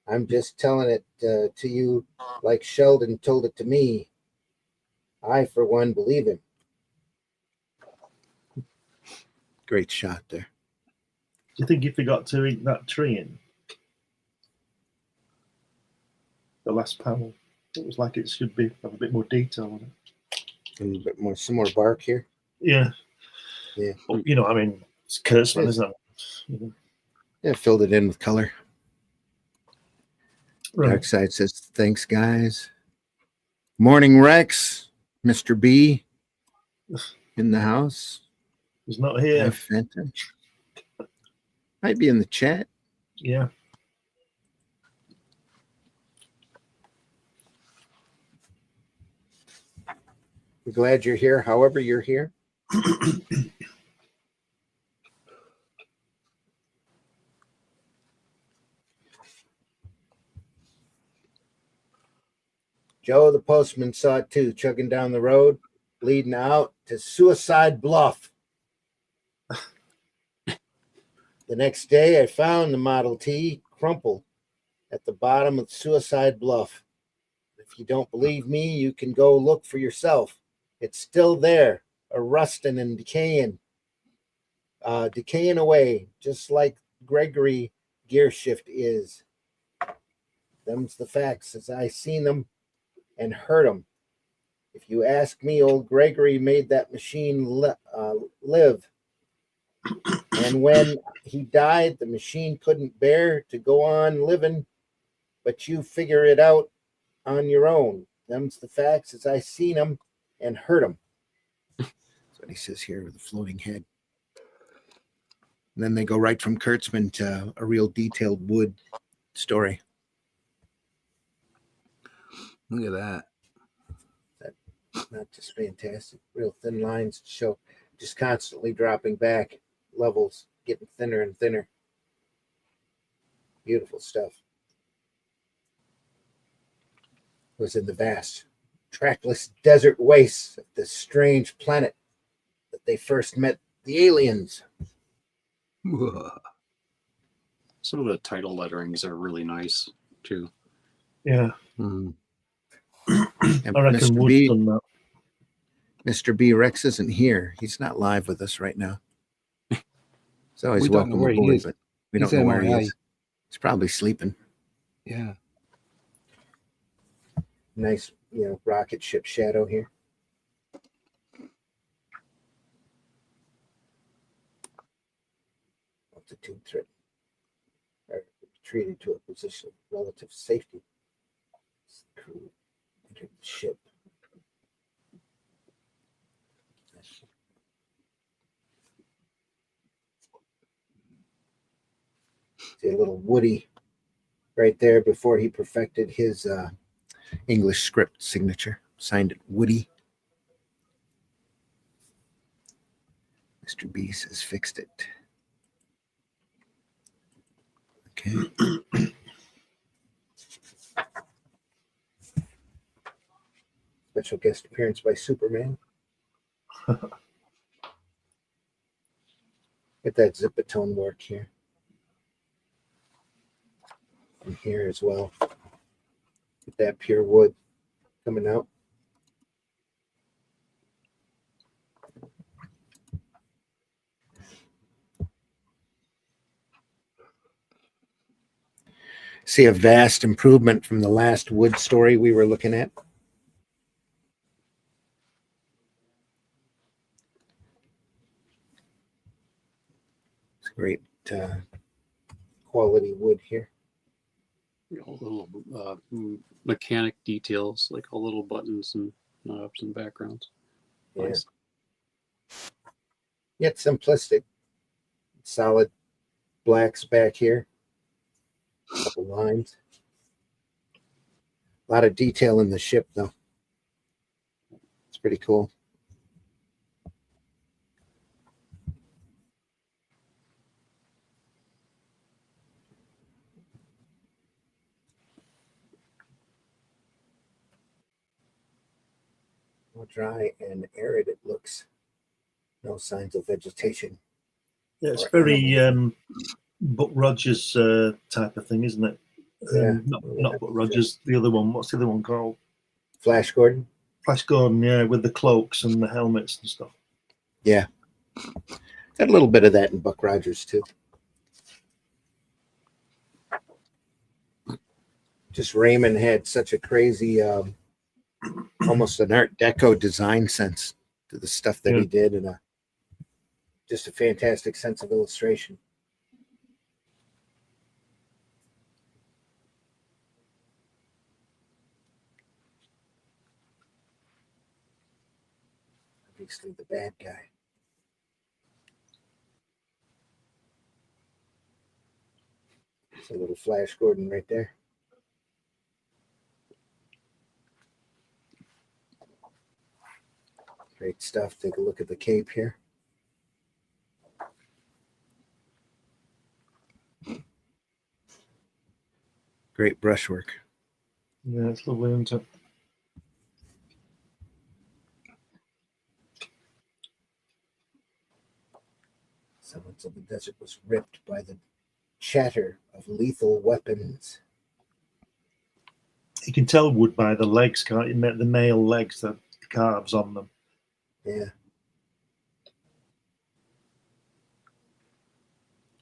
I'm just telling it to you like Sheldon told it to me. I, for one, believe him. Great shot there. Do you think he forgot to ink that tree in? The last panel. It was like it should have a bit more detail on it. A little bit more, some more bark here. Yeah. Yeah. Well, I mean, it's Kurtzman, isn't it? Yeah, filled it in with color. Right. Dark Side says, thanks, guys. Morning, Rex. Mr. B in the house. He's not Hi, here. Fenton. Might be in the chat. Yeah. We're glad you're here, however you're here. Joe the postman saw it too, chugging down the road, leading out to Suicide Bluff. The next day, I found the Model T crumpled at the bottom of Suicide Bluff. If you don't believe me, you can go look for yourself. It's still there, rusting and decaying away, just like Gregory gear shift is. Them's the facts as I seen them and heard them. If you ask me, old Gregory made that machine live. And when he died, the machine couldn't bear to go on living, but you figure it out on your own. Them's the facts as I seen them and heard them. That's what he says here with the floating head. And then they go right from Kurtzman to a real detailed wood story. Look at that. Not just fantastic. Real thin lines to show, just constantly dropping back, levels getting thinner and thinner. Beautiful stuff. It was in the vast, trackless desert wastes of this strange planet that they first met the aliens. Some of the title letterings are really nice too. Yeah. Mm. And I reckon Mr. Wood's B, done that. Mr. B Rex isn't here. He's not live with us right now. He's always We don't know welcome where he aboard, is. but we He's don't know where he MIA. is. He's probably sleeping. Yeah. Nice, rocket ship shadow here. Altitude threat. Retreated to a position of relative safety. The crew entered the ship. See a little Woody right there before he perfected his English script signature. Signed it Woody. Mr. B says fixed it. Okay. Special guest appearance by Superman. Get that zipatone work here. And here as well. Get that pure wood coming out. See a vast improvement from the last wood story we were looking at. It's great quality wood here. All little mechanic details, like all little buttons and knobs and backgrounds. Yeah. Nice. Yet simplistic. Solid blacks back here. Couple lines. A lot of detail in the ship, though. It's pretty cool. More dry and arid it looks. No signs of vegetation. Yeah, it's Or very animals. Buck Rogers type of thing, isn't it? Yeah. Not Buck Rogers. The other one. What's the other one called? Flash Gordon. Flash Gordon. Yeah, with the cloaks and the helmets and stuff. Yeah. Got a little bit of that in Buck Rogers, too. Just Raymond had such a crazy, almost an Art Deco design sense to the stuff that he did, and just a fantastic sense of illustration. obviously the bad guy. It's a little Flash Gordon right there. Great stuff. Take a look at the cape here. Great brushwork. Yeah, it's lovely, isn't it? Someone said the desert was ripped by the chatter of lethal weapons. You can tell wood by the legs, can't you? The male legs, the calves on them. Yeah.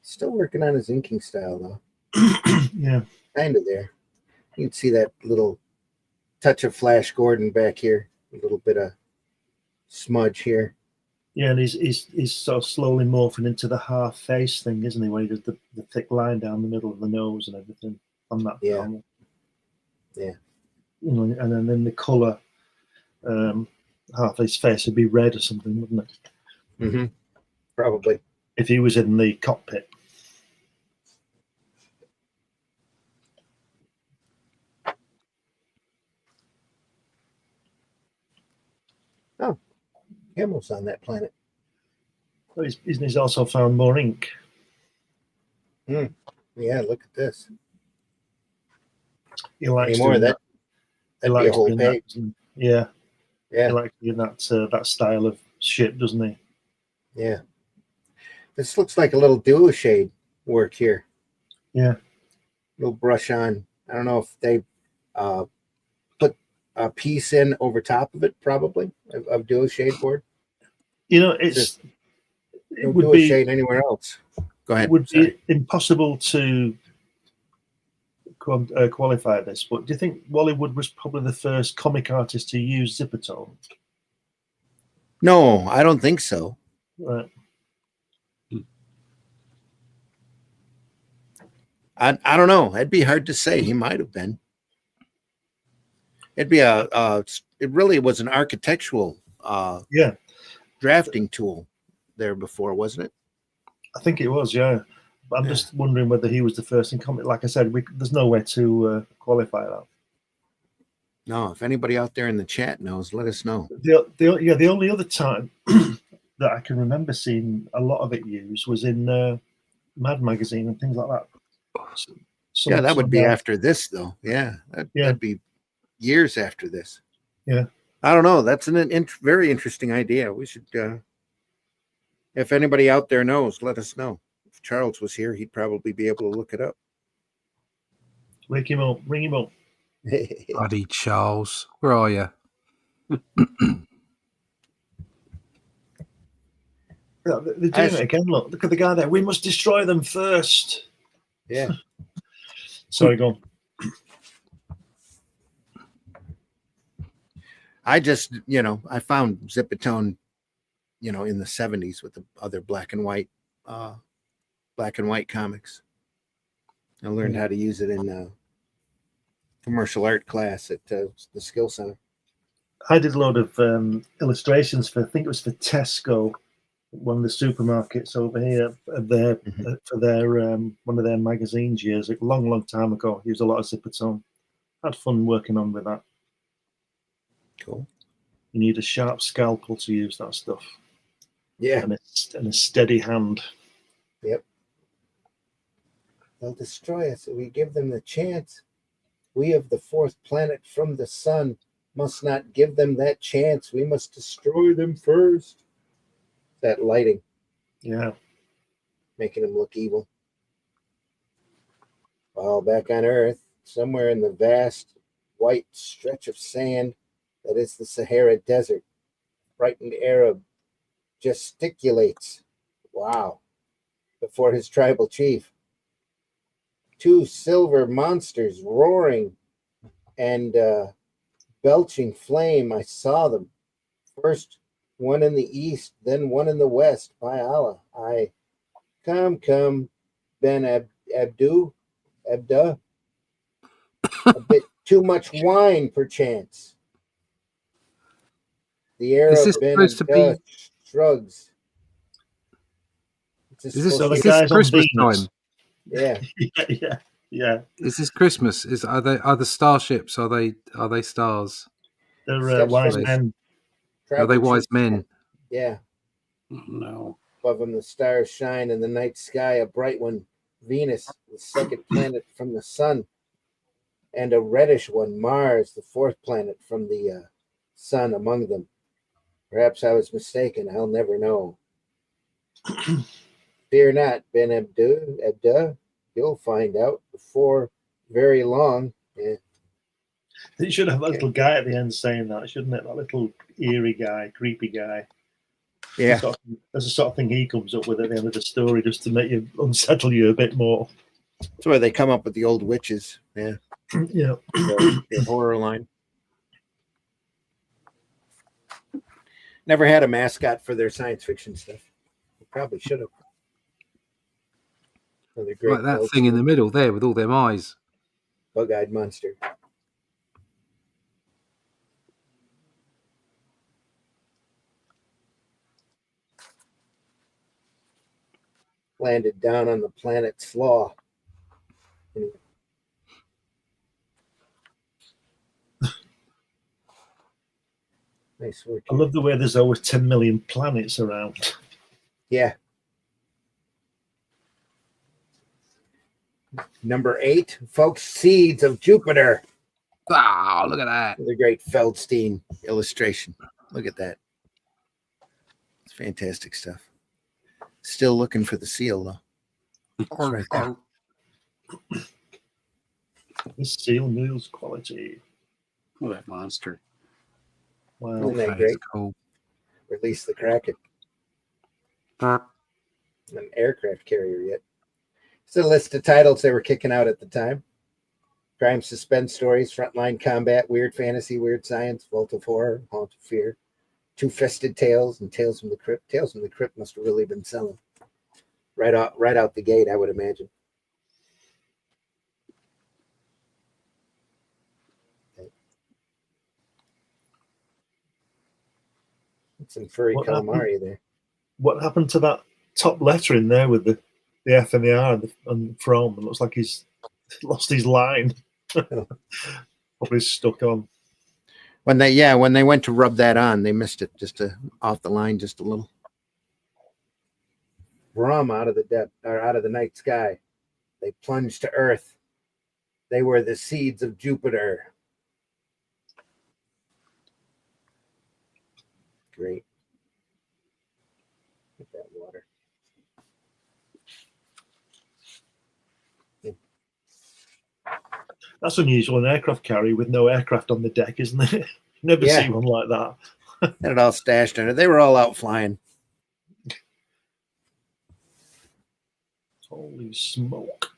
Still working on his inking style, though. Yeah. Kind of there. You can see that little touch of Flash Gordon back here. A little bit of smudge here. Yeah, and he's sort of slowly morphing into the half face thing, isn't he? Where he does the thick line down the middle of the nose and everything on that. Yeah. Panel. Yeah. You know, and then in the colour, half his face would be red or something, wouldn't it? Mm-hmm. Probably. If he was in the cockpit. Oh, Hamill's on that planet. Well, he's also found more ink. Yeah, look at this. He likes Any more of doing that? He That'd be a likes whole doing page. that. Yeah. Yeah. He likes doing that style of shit, doesn't he? Yeah. This looks like a little duo shade work here. Yeah. Little brush on. I don't know if they put a piece in over top of it, probably, of duo shade board. You know, it would duo be shade anywhere else. Go ahead. It would be impossible to qualify this, but do you think Wally Wood was probably the first comic artist to use zipper tone? No, I don't think so. Right. I don't know. It'd be hard to say. He might have been. It'd be it really was an architectural drafting tool there before, wasn't it? I think it was, yeah. But I'm just wondering whether he was the first in comic. Like I said, there's no way to qualify that. No, if anybody out there in the chat knows, let us know. The only other time that I can remember seeing a lot of it used was in Mad Magazine and things like that. That would be after this, though. Yeah, that'd be years after this. Yeah. I don't know. That's an very interesting idea. We should, if anybody out there knows, let us know. If Charles was here, he'd probably be able to look it up. Wake him up. Ring him up. Bloody Charles. Where are you? They're doing it again. Look at the guy there. We must destroy them first. Yeah. Sorry, go on. I just, I found Zipatone, in the 70s with the other black and white comics. I learned how to use it in commercial art class at the Skill Center. I did a load of illustrations I think it was for Tesco, one of the supermarkets over here, for their one of their magazines years, a long time ago. Used a lot of Zipatone. Had fun working on with that. Cool. You need a sharp scalpel to use that stuff. Yeah. And a steady hand. Yep. They'll destroy us if we give them the chance. We of the fourth planet from the sun must not give them that chance. We must destroy them first. That lighting. Yeah. Making them look evil. While back on Earth, somewhere in the vast white stretch of sand that is the Sahara Desert, frightened Arab gesticulates. Wow. Before his tribal chief. Two silver monsters roaring and belching flame. I saw them. First one in the east, then one in the west. By Allah, come, Ben Abda. A bit too much wine, perchance. The era Is of this Ben supposed and to be? Shrugs. Is this So the is this guys on Christmas Venus. time? Yeah. yeah. Is this Christmas? Are the starships? Are they stars? They're Steps wise from the men. Are they Travel wise chutes. men? Yeah. No. Above them, the stars shine in the night sky. A bright one, Venus, the second planet from the sun, and a reddish one, Mars, the fourth planet from the sun among them. Perhaps I was mistaken. I'll never know. Fear not, Ben Abduh. You'll find out before very long. Yeah. It should have a little guy at the end saying that, shouldn't it? That little eerie guy, creepy guy. Yeah. That's the sort of thing he comes up with at the end of the story, just to make you unsettle you a bit more. That's where they come up with the old witches. Yeah. Yeah. Their horror line. Never had a mascot for their science fiction stuff. They probably should have. Another great Like that thing in the middle there with all them eyes. bug-eyed monster. Landed down on the planet Slaw. Nice work. I love the way there's always 10 million planets around. Yeah. Number 8, folks, Seeds of Jupiter. Wow, look at that. The great Feldstein illustration. Look at that. It's fantastic stuff. Still looking for the seal, though. It's right there. This seal moves quality. Oh, that monster. Wow. Isn't that great? Cool. Release the Kraken. An aircraft carrier yet. It's a list of titles they were kicking out at the time. Crime, suspense stories, frontline combat, weird fantasy, weird science, vault of horror, haunt of fear, two-fisted tales, and Tales from the Crypt. Tales from the Crypt must have really been selling right out the gate, I would imagine. Some furry calamari there. What happened to that top letter in there with the F and the R and from? It looks like he's lost his line. Probably stuck on. When they went to rub that on, they missed it off the line just a little. Brum out of the depth or out of the night sky. They plunged to Earth. They were the seeds of Jupiter. Great. Get that water. That's unusual, an aircraft carrier with no aircraft on the deck, isn't it? You never see one like that. Had it all stashed under. They were all out flying. Holy smoke.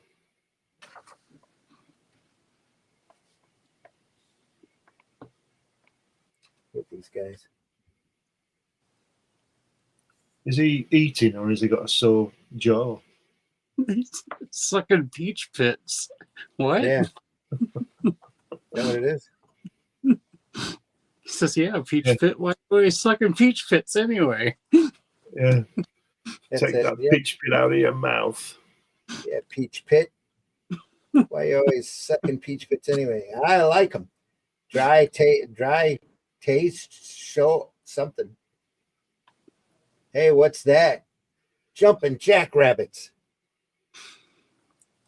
With these guys. Is he eating or has he got a sore jaw? He's sucking peach pits. What? Yeah. Is that what it is? He says, yeah, peach pit. Why are you sucking peach pits anyway? Yeah. That's Take it, that yep. peach pit out of your mouth. Yeah, peach pit. Why you always sucking peach pits anyway? I like them. Dry taste, show something. Hey, what's that? Jumping jackrabbits.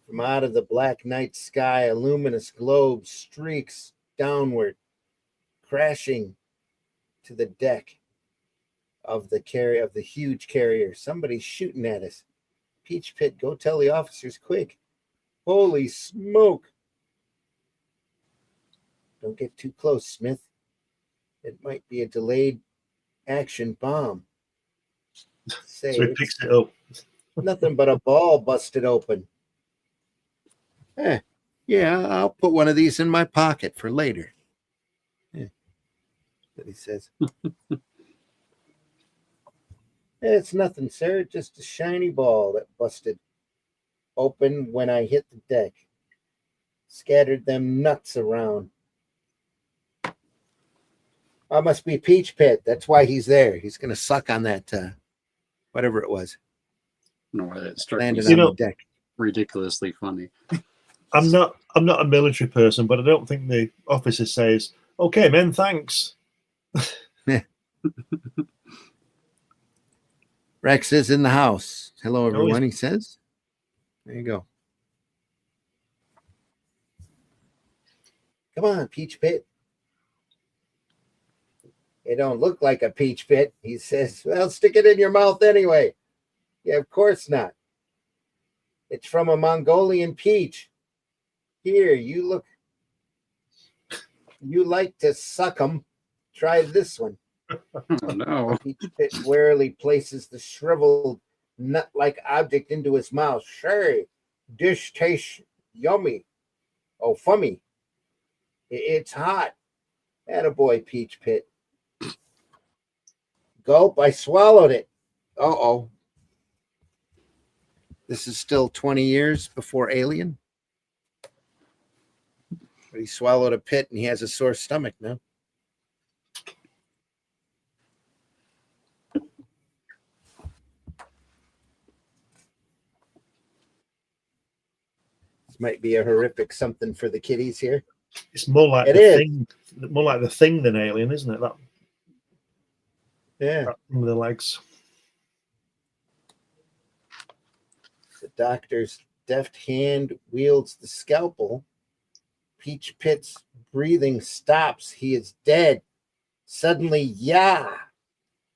From out of the black night sky, a luminous globe streaks downward, crashing to the deck of the huge carrier. Somebody's shooting at us. Peach Pit, go tell the officers quick. Holy smoke. Don't get too close, Smith. It might be a delayed action bomb. Say, So he picks it up. Nothing but a ball busted open. Yeah, I'll put one of these in my pocket for later. Yeah. That he says. It's nothing, sir. Just a shiny ball that busted open when I hit the deck. Scattered them nuts around. Oh, must be Peach Pit. That's why he's there. He's going to suck on that, whatever it was. No, that struck me Landed as on the deck. ridiculously funny. I'm not a military person, but I don't think the officer says, "Okay, men, thanks." Rex is in the house. Hello, he's- everyone, he says. There you go. Come on, Peach Pit. It don't look like a peach pit. He says, well, stick it in your mouth anyway. Yeah, of course not. It's from a Mongolian peach. Here, you look. You like to suck them. Try this one. Oh, no. Peach Pit warily places the shriveled nut-like object into his mouth. Sure, dish tastes yummy. Oh, fummy. It's hot. Attaboy, Peach Pit. Gulp, I swallowed it. Uh-oh. This is still 20 years before Alien. But he swallowed a pit and he has a sore stomach now. This might be a horrific something for the kiddies here. It's more like thing, more like the Thing than Alien, isn't it? Yeah. With the legs. The doctor's deft hand wields the scalpel. Peach Pit's breathing stops. He is dead. Suddenly, yeah.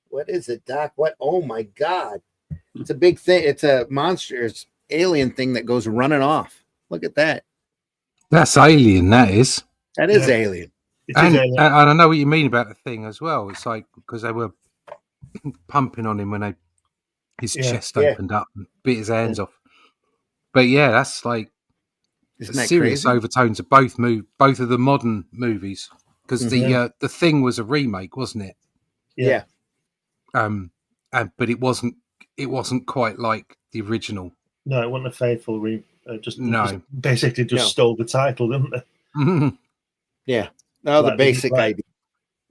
What is it, Doc? What? Oh, my God. It's a big thing. It's a monster. It's alien thing that goes running off. Look at that. That's Alien, that is. That is Alien. And I know what you mean about the Thing as well. It's like because they were pumping on him when his chest opened up and bit his hands off. But yeah, that's like serious crazy? overtones of both of the modern movies because the Thing was a remake, wasn't it? Yeah. But it wasn't quite like the original. No, it wasn't a faithful no. Basically just stole the title, didn't they? Yeah. No, like the basic idea.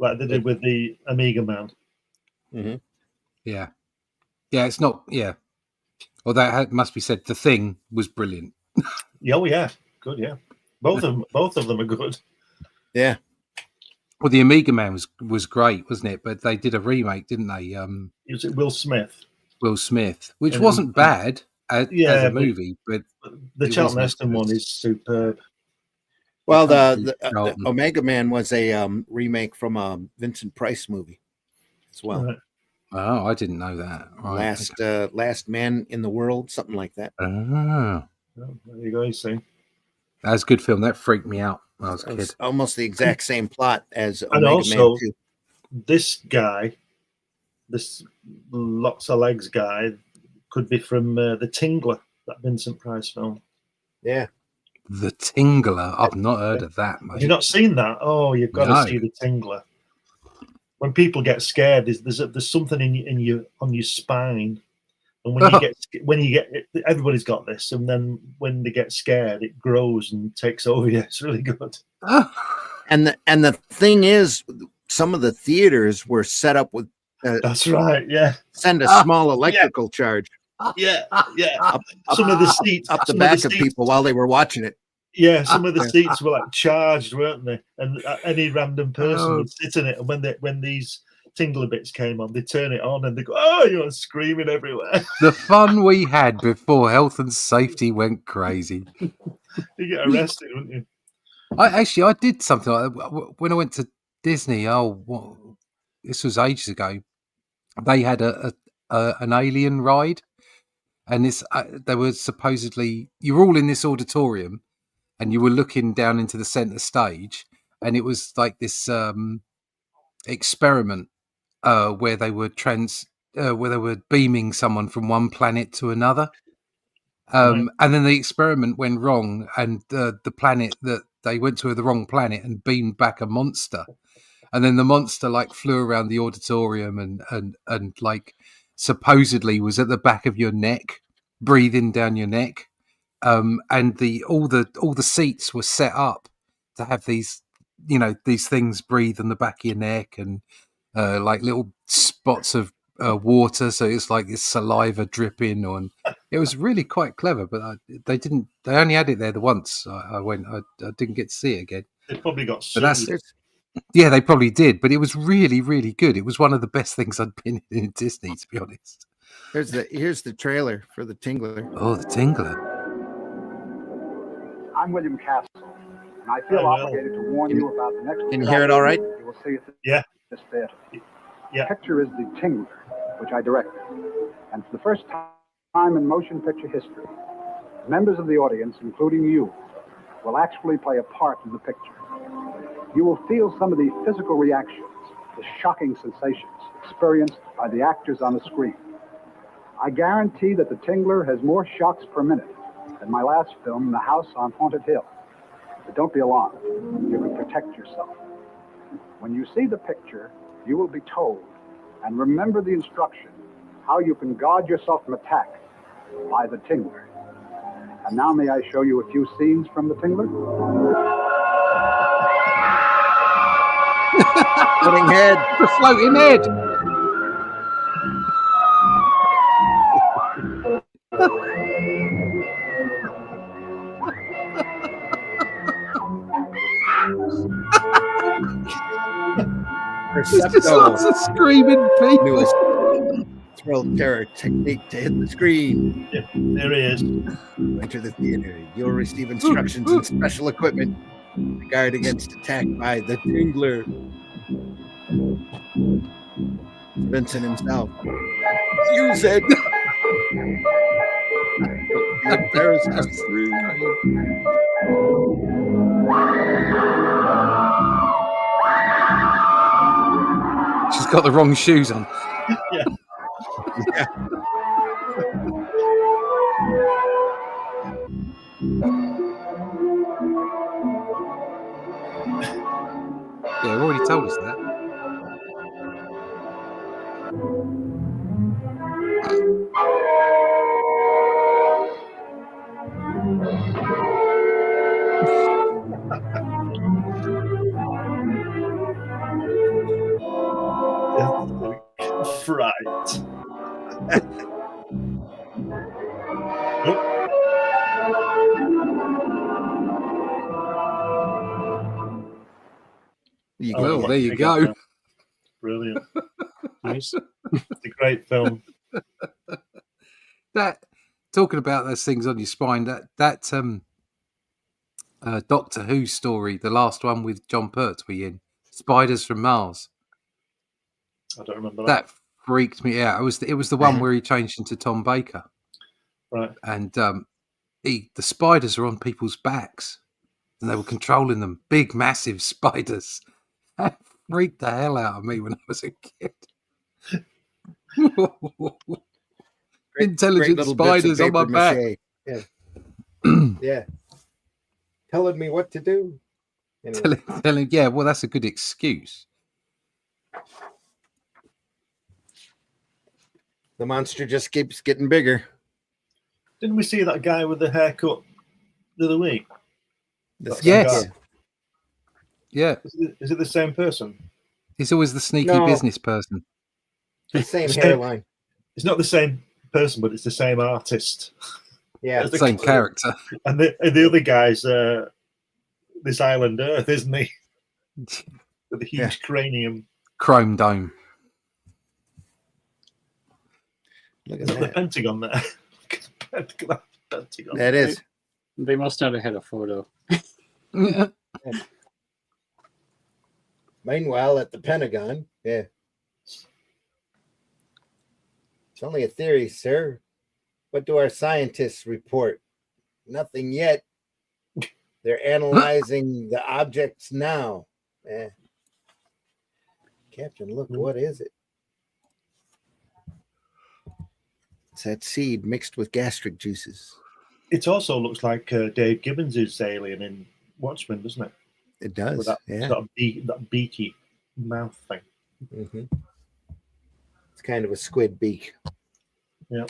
Like they did with the Amiga Man. Mm-hmm. Yeah. Yeah, it's not, yeah. Well, that must be said, the Thing was brilliant. Oh, yeah. Good, yeah. Both of them are good. Yeah. Well, the Amiga Man was great, wasn't it? But they did a remake, didn't they? Was it Will Smith? Will Smith, which wasn't bad as a movie, but the Charlton Heston one is superb. Well, the Omega Man was a remake from a Vincent Price movie as well. Right. Oh, I didn't know that. Right. Last Man in the World, something like that. Oh, there you go. You see, that's a good film. That freaked me out when I was a kid. Almost the exact same plot as Omega and also, Man 2. This guy, this lots of legs guy, could be from The Tingler, that Vincent Price film. Yeah. The Tingler. I've not heard of that, mate. Have you not seen that? Oh, you've got to see The Tingler. When people get scared, there's something on your spine, and when you get everybody's got this, and then when they get scared, it grows and takes over you. It's really good. And the thing is, some of the theaters were set up with. That's right. Yeah. Send a small electrical charge. Yeah. Some of the seats up the back of people while they were watching it. Yeah, some of the seats were like charged, weren't they? And any random person would sit in it. And when these tingler bits came on, they turn it on and they go, screaming everywhere. The fun we had before health and safety went crazy. You get arrested, wouldn't you? I did something like that when I went to Disney. This was ages ago. They had an alien ride, and they were supposedly you were all in this auditorium. And you were looking down into the center stage, and it was like this experiment where they were beaming someone from one planet to another, and then the experiment went wrong, and the planet that they went to the wrong planet and beamed back a monster, and then the monster like flew around the auditorium and like supposedly was at the back of your neck, breathing down your neck. And all the seats were set up to have these these things breathe on the back of your neck and like little spots of water, so it's like this saliva dripping on. It was really quite clever, but they only had it there the once I went. I didn't get to see it again. They probably got But sued. yeah, they probably did, but it was really, really good. It was one of the best things I'd been in Disney, to be honest. Here's the trailer for the Tingler. Oh, the Tingler. I'm William Castle, and I feel obligated to warn you about the next. Can you hear it all right? You will see it. Yeah. This theater. Yeah. The picture is The Tingler, which I directed, and for the first time in motion picture history, members of the audience, including you, will actually play a part in the picture. You will feel some of the physical reactions, the shocking sensations experienced by the actors on the screen. I guarantee that The Tingler has more shocks per minute than my last film, The House on Haunted Hill. But don't be alarmed. You can protect yourself. When you see the picture, you will be told, and remember the instruction, how you can guard yourself from attack by The Tingler. And now may I show you a few scenes from The Tingler? Floating head. The floating head. It's just lots of screaming people. Newest thrill terror technique to hit the screen. Yeah, there he is. Enter the theater. You'll receive instructions and special equipment to guard against attack by the Tingler. Vincent himself. You said. Paris has 3. She's got the wrong shoes on. Yeah. Yeah. Yeah, already told us that. Fright. Well, there you go. Brilliant. Nice. It's a great film. That talking about those things on your spine. That Doctor Who story, the last one with John Pertwee in Spiders from Mars. I don't remember That freaked me out. It was the one where he changed into Tom Baker, right? And the spiders are on people's backs, and they were controlling them. Big, massive spiders. That freaked the hell out of me when I was a kid. Intelligent spiders on my back. Yeah. Yeah. Telling me what to do. Anyway. Telling, yeah, well, that's a good excuse. The monster just keeps getting bigger. Didn't we see that guy with the haircut the other week? Yes. Yeah. Is it the same person? He's always the sneaky business person. The same hairline. It's not the same person, but it's the same artist. Yeah, the same character. And the other guy's this island Earth, isn't he? With the huge cranium. Chrome dome. Look at the Pentagon there. Pentagon. That is. They must not have had a photo. Yeah. Meanwhile, at the Pentagon, it's only a theory, sir. What do our scientists report? Nothing yet. They're analyzing the objects now. Captain, look, what is it? It's that seed mixed with gastric juices. It also looks like Dave Gibbons' alien in Watchmen, doesn't it? It does. With that beaky mouth thing. Mm-hmm. It's kind of a squid beak. Yeah.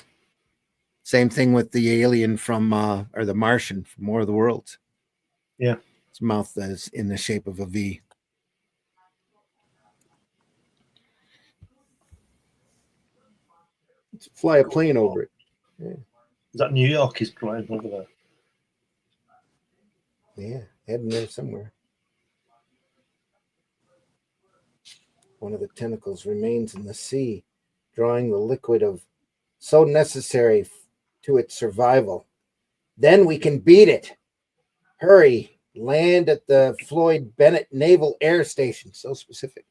Same thing with the alien from, or the Martian from War of the Worlds. Yeah. His mouth is in the shape of a V. Let's fly a plane over it. Yeah. Is that New York he's flying over there? Yeah, heading there somewhere. One of the tentacles remains in the sea, drawing the liquid of so necessary to its survival. Then we can beat it. Hurry, land at the Floyd Bennett Naval Air Station. So specific.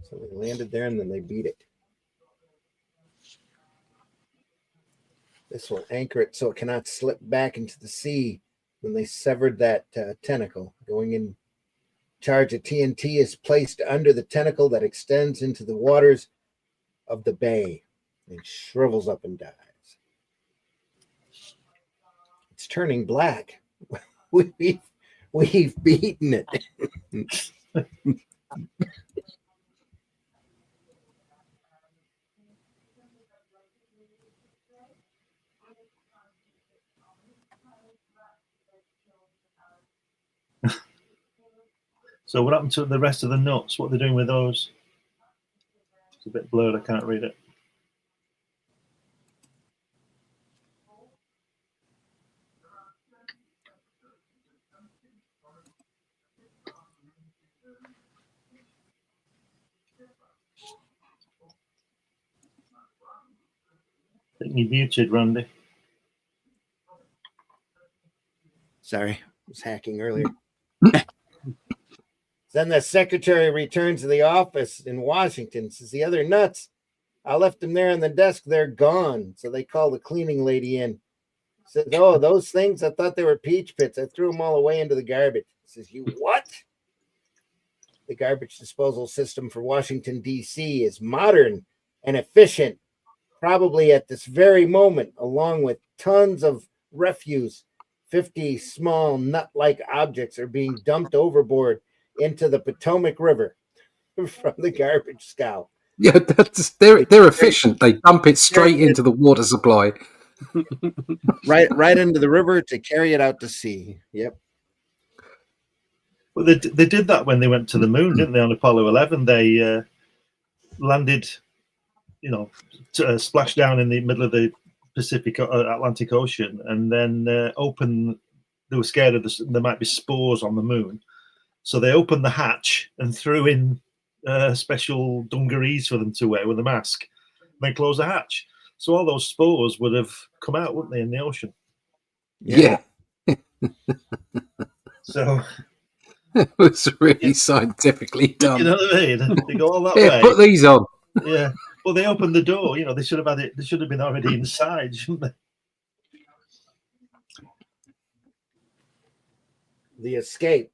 So they landed there and then they beat it. This will anchor it so it cannot slip back into the sea. When they severed that tentacle, going in charge of TNT is placed under the tentacle that extends into the waters of the bay and shrivels up and dies. It's turning black. We've beaten it. So what happened to the rest of the nuts? What are they doing with those? It's a bit blurred. I can't read it. I think you muted, Randy. Sorry, I was hacking earlier. Then the secretary returns to the office in Washington. Says the other nuts, I left them there on the desk. They're gone. So they call the cleaning lady in. Says, oh, those things, I thought they were peach pits. I threw them all away into the garbage. Says, you what? The garbage disposal system for Washington, D.C. is modern and efficient, probably at this very moment, along with tons of refuse. 50 small nut-like objects are being dumped overboard into the Potomac River from the garbage scow. Yeah, they're efficient. They dump it straight into the water supply. right into the river to carry it out to sea. Yep. Well, they did that when they went to the moon, didn't they? On Apollo 11, they landed, splashed down in the middle of the Atlantic Ocean, and then opened. They were scared of there might be spores on the moon, so they opened the hatch and threw in special dungarees for them to wear with a mask. And then closed the hatch, so all those spores would have come out, wouldn't they, in the ocean? Yeah. So it was really scientifically done. You know what I mean? They go all that Yeah, way. put these on. Yeah. Well, they opened the door. They should have had it. They should have been already inside, shouldn't they? The escape.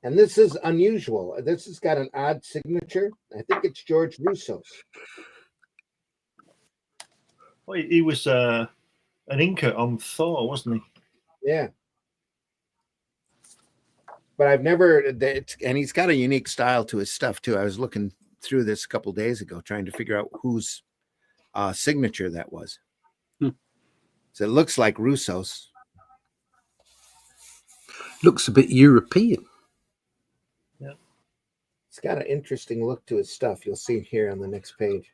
And this is unusual. This has got an odd signature. I think it's George Russo's. Well, he was an inker on Thor, wasn't he? Yeah. But I've never, and he's got a unique style to his stuff too. I was looking through this a couple days ago, trying to figure out whose signature that was. So it looks like Russo's. Looks a bit European. Yeah. It's got an interesting look to his stuff. You'll see here on the next page.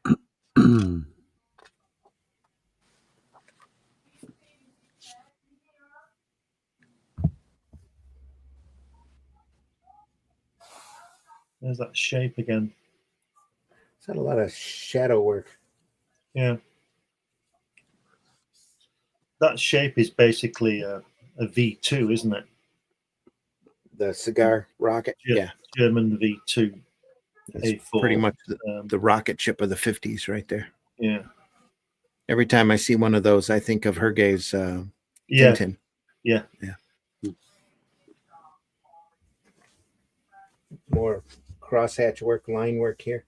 There's that shape again. It's got a lot of shadow work. Yeah. That shape is basically a V2, isn't it? The cigar rocket? Yeah. German V2. It's A4. pretty much the rocket ship of the 50s right there. Yeah. Every time I see one of those, I think of Hergé's Tintin. Yeah. Yeah. More crosshatch work, line work here.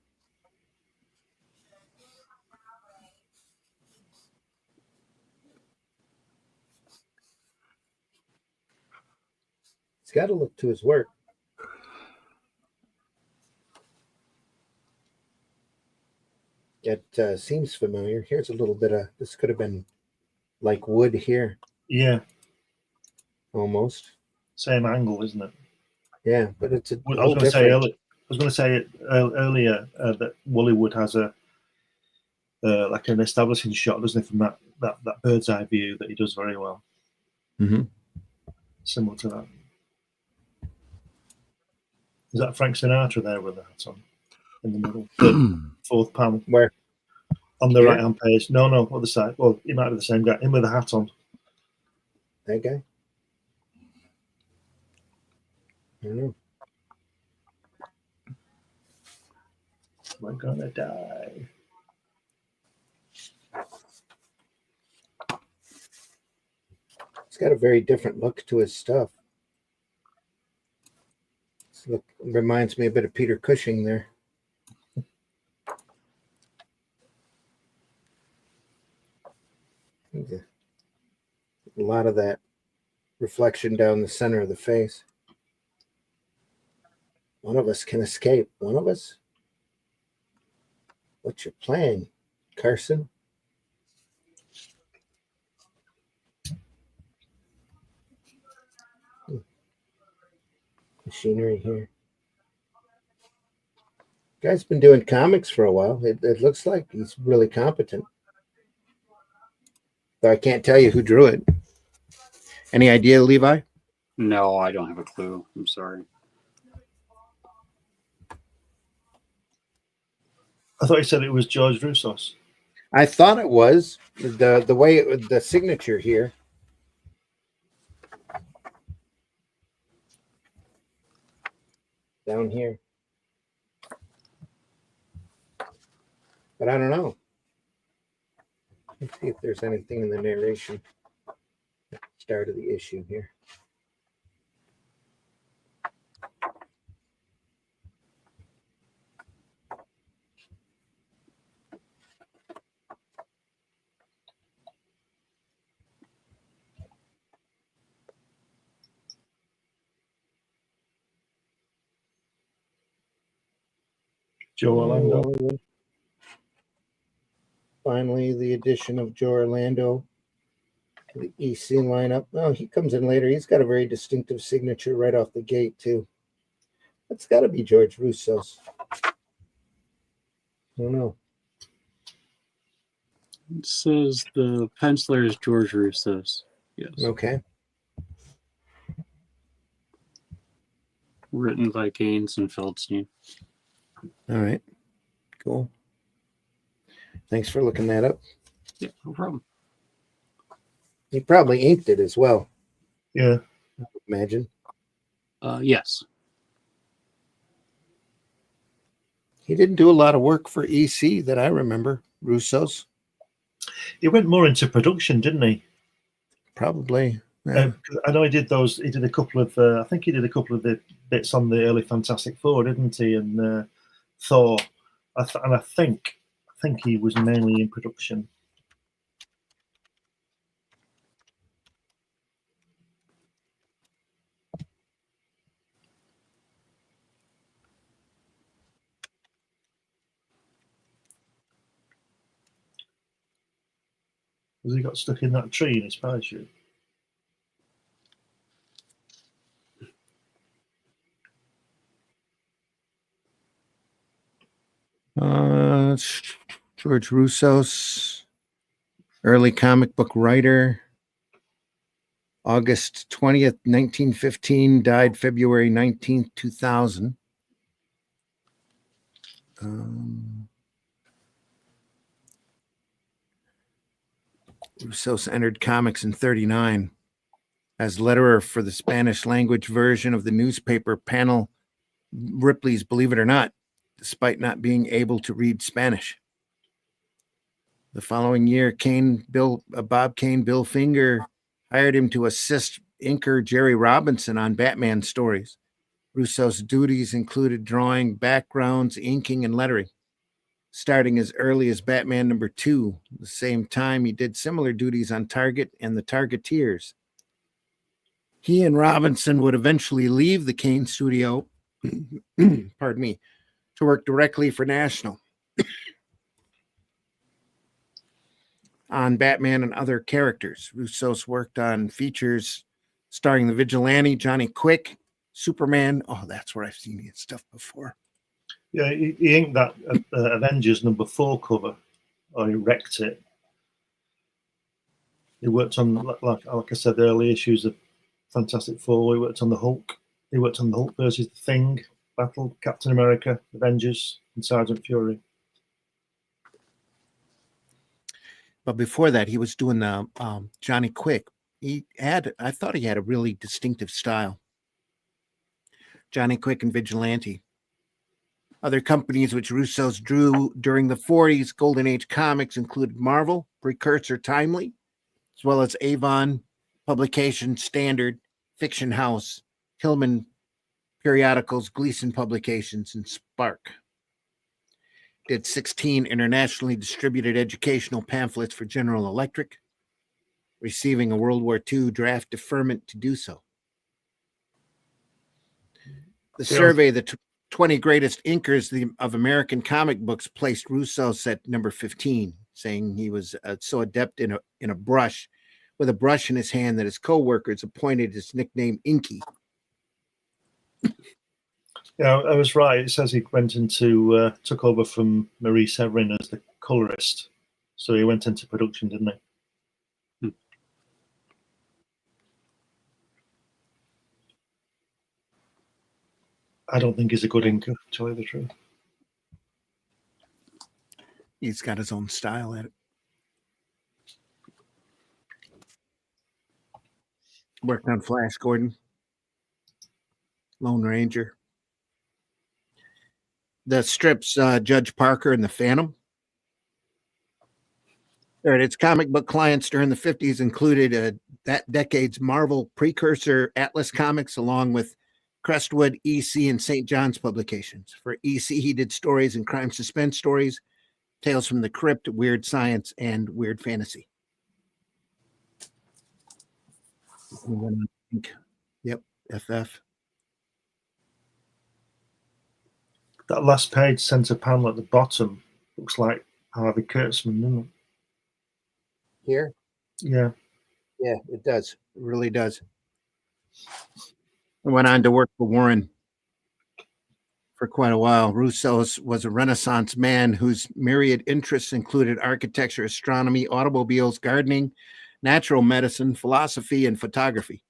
He's got to look to his work. It seems familiar. Here's a little bit of, this could have been like wood here, Yeah, almost. same angle, isn't it? Yeah, but it's a I was whole going to say different. earlier that Woolywood has a like an establishing shot, doesn't it, from that bird's eye view that he does very well. Mm-hmm. Similar to that. Is that Frank Sinatra there with the hat on in the middle? Fourth panel. Where? On the Here? right hand page. No, other side. Well, he might be the same guy. Him with the hat on. That guy? I don't know. We're gonna die. He's got a very different look to his stuff. This look reminds me a bit of Peter Cushing there. A lot of that reflection down the center of the face. One of us can escape. One of us? What's your plan, Carson? Machinery here. Guy's been doing comics for a while. It looks like he's really competent. Though I can't tell you who drew it. Any idea, Levi? No, I don't have a clue. I'm sorry. I thought you said it was George Roussos. I thought it was the way the signature here. Down here. But I don't know. Let's see if there's anything in the narration. Start of the issue here. Joe Orlando. Finally, the addition of Joe Orlando to the EC lineup. Oh, he comes in later. He's got a very distinctive signature right off the gate, too. That's got to be George Roussos. I don't know. It says the penciler is George Roussos. Yes. Okay. Written by Gaines and Feldstein. All right. Cool. Thanks for looking that up. Yeah, no problem. He probably inked it as well. Yeah. I would imagine. Yes. He didn't do a lot of work for EC that I remember. Roussos. He went more into production, didn't he? Probably. Yeah. I know he did those. He did a couple of. I think he did a couple of the bits on the early Fantastic Four, didn't he? And Thor. I think he was mainly in production. Has he got stuck in that tree in his parachute? George Roussos, early comic book writer. August 20th, 1915, died February 19th, 2000. Roussos entered comics in 1939 as letterer for the Spanish language version of the newspaper panel Ripley's Believe It or Not, despite not being able to read Spanish. The following year, Bob Kane, Bill Finger hired him to assist inker Jerry Robinson on Batman stories. Roussos' duties included drawing backgrounds, inking, and lettering. Starting as early as Batman #2, the same time he did similar duties on Target and the Targeteers. He and Robinson would eventually leave the Kane studio, pardon me, to work directly for National. on Batman and other characters. Russo's worked on features starring the Vigilante, Johnny Quick, Superman. Oh, that's where I've seen his stuff before. Yeah, he inked that Avengers #4 cover, or he wrecked it. He worked on, like I said, the early issues of Fantastic Four. He worked on the Hulk. He worked on the Hulk versus the Thing battle, Captain America, Avengers, and Sergeant Fury. But before that, he was doing the Johnny Quick. I thought he had a really distinctive style. Johnny Quick and Vigilante. Other companies which Russo's drew during the 40s Golden Age comics included Marvel, precursor Timely, as well as Avon, Publication, Standard, Fiction House, Hillman Periodicals, Gleason Publications, and Spark. Did 16 internationally distributed educational pamphlets for General Electric, receiving a World War II draft deferment to do so. The survey, the 20 greatest inkers of American comic books, placed Russo's at number 15, saying he was so adept in a brush, with a brush in his hand, that his co-workers appointed his nickname Inky. Yeah, I was right. It says he went into took over from Marie Severin as the colorist, so he went into production, didn't he? I don't think he's a good inker, to tell you the truth. He's got his own style at it. Worked on Flash Gordon, Lone Ranger. The strips Judge Parker and the Phantom. Its comic book clients during the 50s included that decade's Marvel precursor Atlas Comics, along with Crestwood, EC, and St. John's publications. For EC, he did stories and crime suspense stories, Tales from the Crypt, Weird Science, and Weird Fantasy. Yep, FF. That last page, center panel at the bottom, looks like Harvey Kurtzman, doesn't it? Here? Yeah. Yeah, it does. It really does. I went on to work for Warren for quite a while. Russo was a Renaissance man whose myriad interests included architecture, astronomy, automobiles, gardening, natural medicine, philosophy, and photography.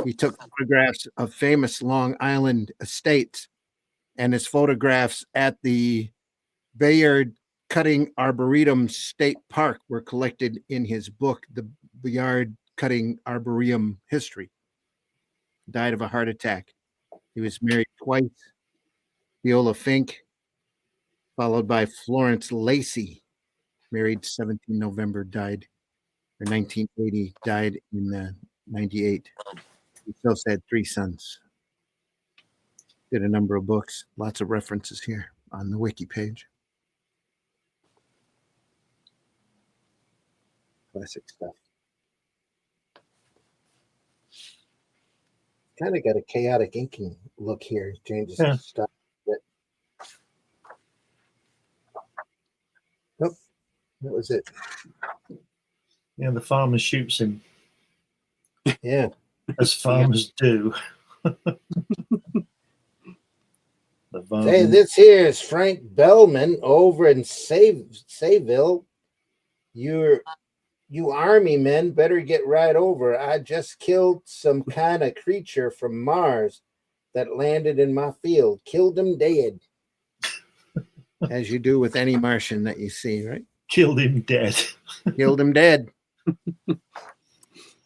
He took photographs of famous Long Island estates, and his photographs at the Bayard Cutting Arboretum State Park were collected in his book, The Bayard Cutting Arboretum History. Died of a heart attack. He was married twice. Viola Fink, followed by Florence Lacey, married 17 November, died, or 1980, died in 98. He still had 3 sons. Did a number of books, lots of references here on the wiki page. Classic stuff. Kind of got a chaotic inking look here. Changes the stuff. Nope, that was it. Yeah, the farmer shoots him. Yeah. As farmers do. Hey, this here is Frank Bellman over in Sayville. You army men better get right over. I just killed some kind of creature from Mars that landed in my field. Killed him dead. As you do with any Martian that you see, right? Killed him dead. Killed him dead.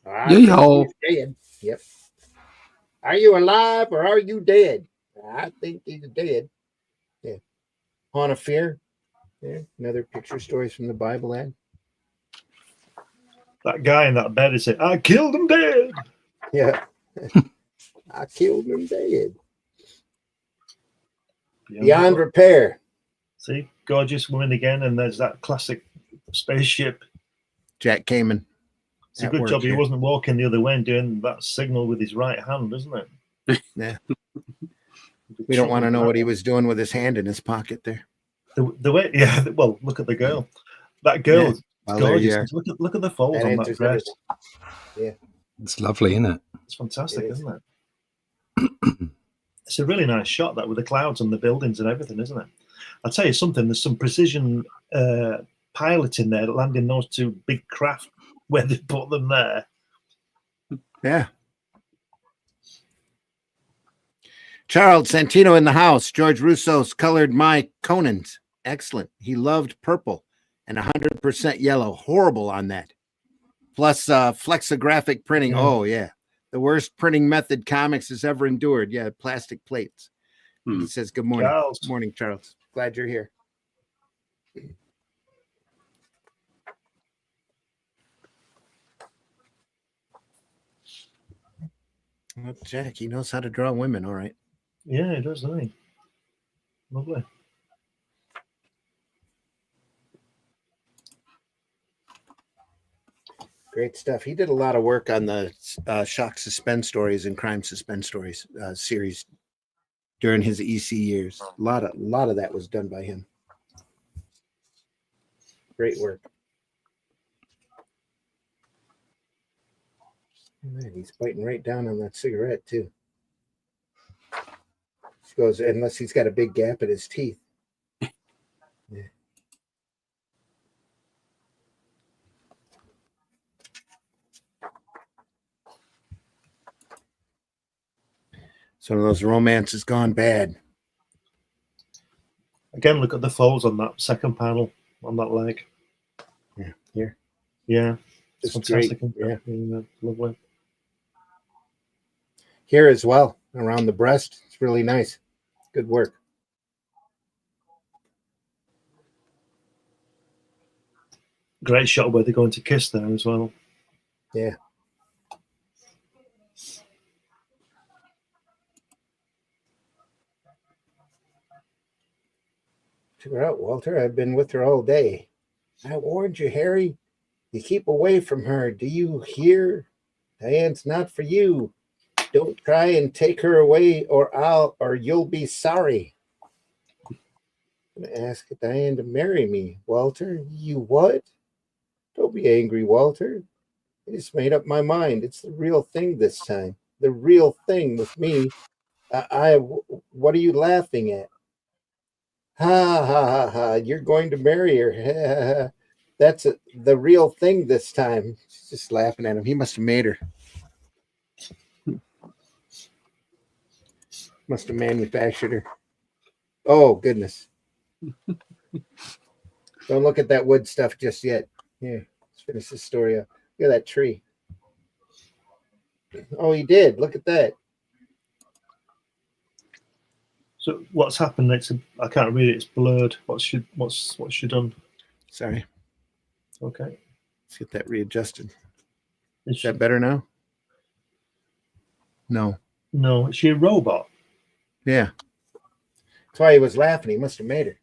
Yeehaw. Dead. Yep. Are you alive or are you dead? I think he's dead. Yeah. Haunt of Fear. Yeah. Another picture stories from the Bible ad. That guy in that bed is saying, I killed him dead. Yeah. I killed him dead. Beyond repair. See, gorgeous woman again, and there's that classic spaceship. Jack Kamen. It's a good job he wasn't walking the other way and doing that signal with his right hand, isn't it? Yeah. We don't want to know what he was doing with his hand in his pocket there. The way, yeah, well, look at the girl. That girl While they're gorgeous. here. Look at the folds That on that answers dress. everything. Yeah. It's lovely, isn't it? It's fantastic, It is. isn't it? It's a really nice shot, that, with the clouds and the buildings and everything, isn't it? I'll tell you something. There's some precision piloting there, landing those two big craft where they put them there. Yeah. Charles Santino in the house. George Russo's colored my Conan's. Excellent. He loved purple and 100% yellow. Horrible on that. Plus flexographic printing. Yeah. Oh, yeah. The worst printing method comics has ever endured. Yeah, plastic plates. He says, good morning. Charles. Good morning, Charles. Glad you're here. Well, Jack, he knows how to draw women, all right. Yeah, it does, doesn't he? Lovely. Great stuff. He did a lot of work on the shock suspense stories and crime suspense stories series during his EC years. A lot of that was done by him. Great work. Man, he's biting right down on that cigarette too. He goes, unless he's got a big gap in his teeth. Yeah. Some of those romances gone bad. Again, look at the folds on that second panel on that leg. Yeah, here. Yeah, it's Just fantastic. great. Yeah. Yeah, lovely. Here as well, around the breast. It's really nice. Good work. Great shot where they're going to kiss there as well. Yeah. Check her out, Walter. I've been with her all day. I warned you, Harry. You keep away from her. Do you hear? Diane's not for you. Don't try and take her away, or you'll be sorry. I'm gonna ask Diane to marry me, Walter. You what? Don't be angry, Walter. I just made up my mind. It's the real thing this time. The real thing with me. What are you laughing at? Ha ha ha ha! You're going to marry her. That's the real thing this time. She's just laughing at him. He must have made her. Must have manufactured her. Oh, goodness. Don't look at that wood stuff just yet. Here, let's finish this story up. Look at that tree. Oh, he did. Look at that. So what's happened? I can't read it. It's blurred. What's she done? Sorry. Okay. Let's get that readjusted. Is that better now? No. No. Is she a robot? Yeah. That's why he was laughing. He must have made her.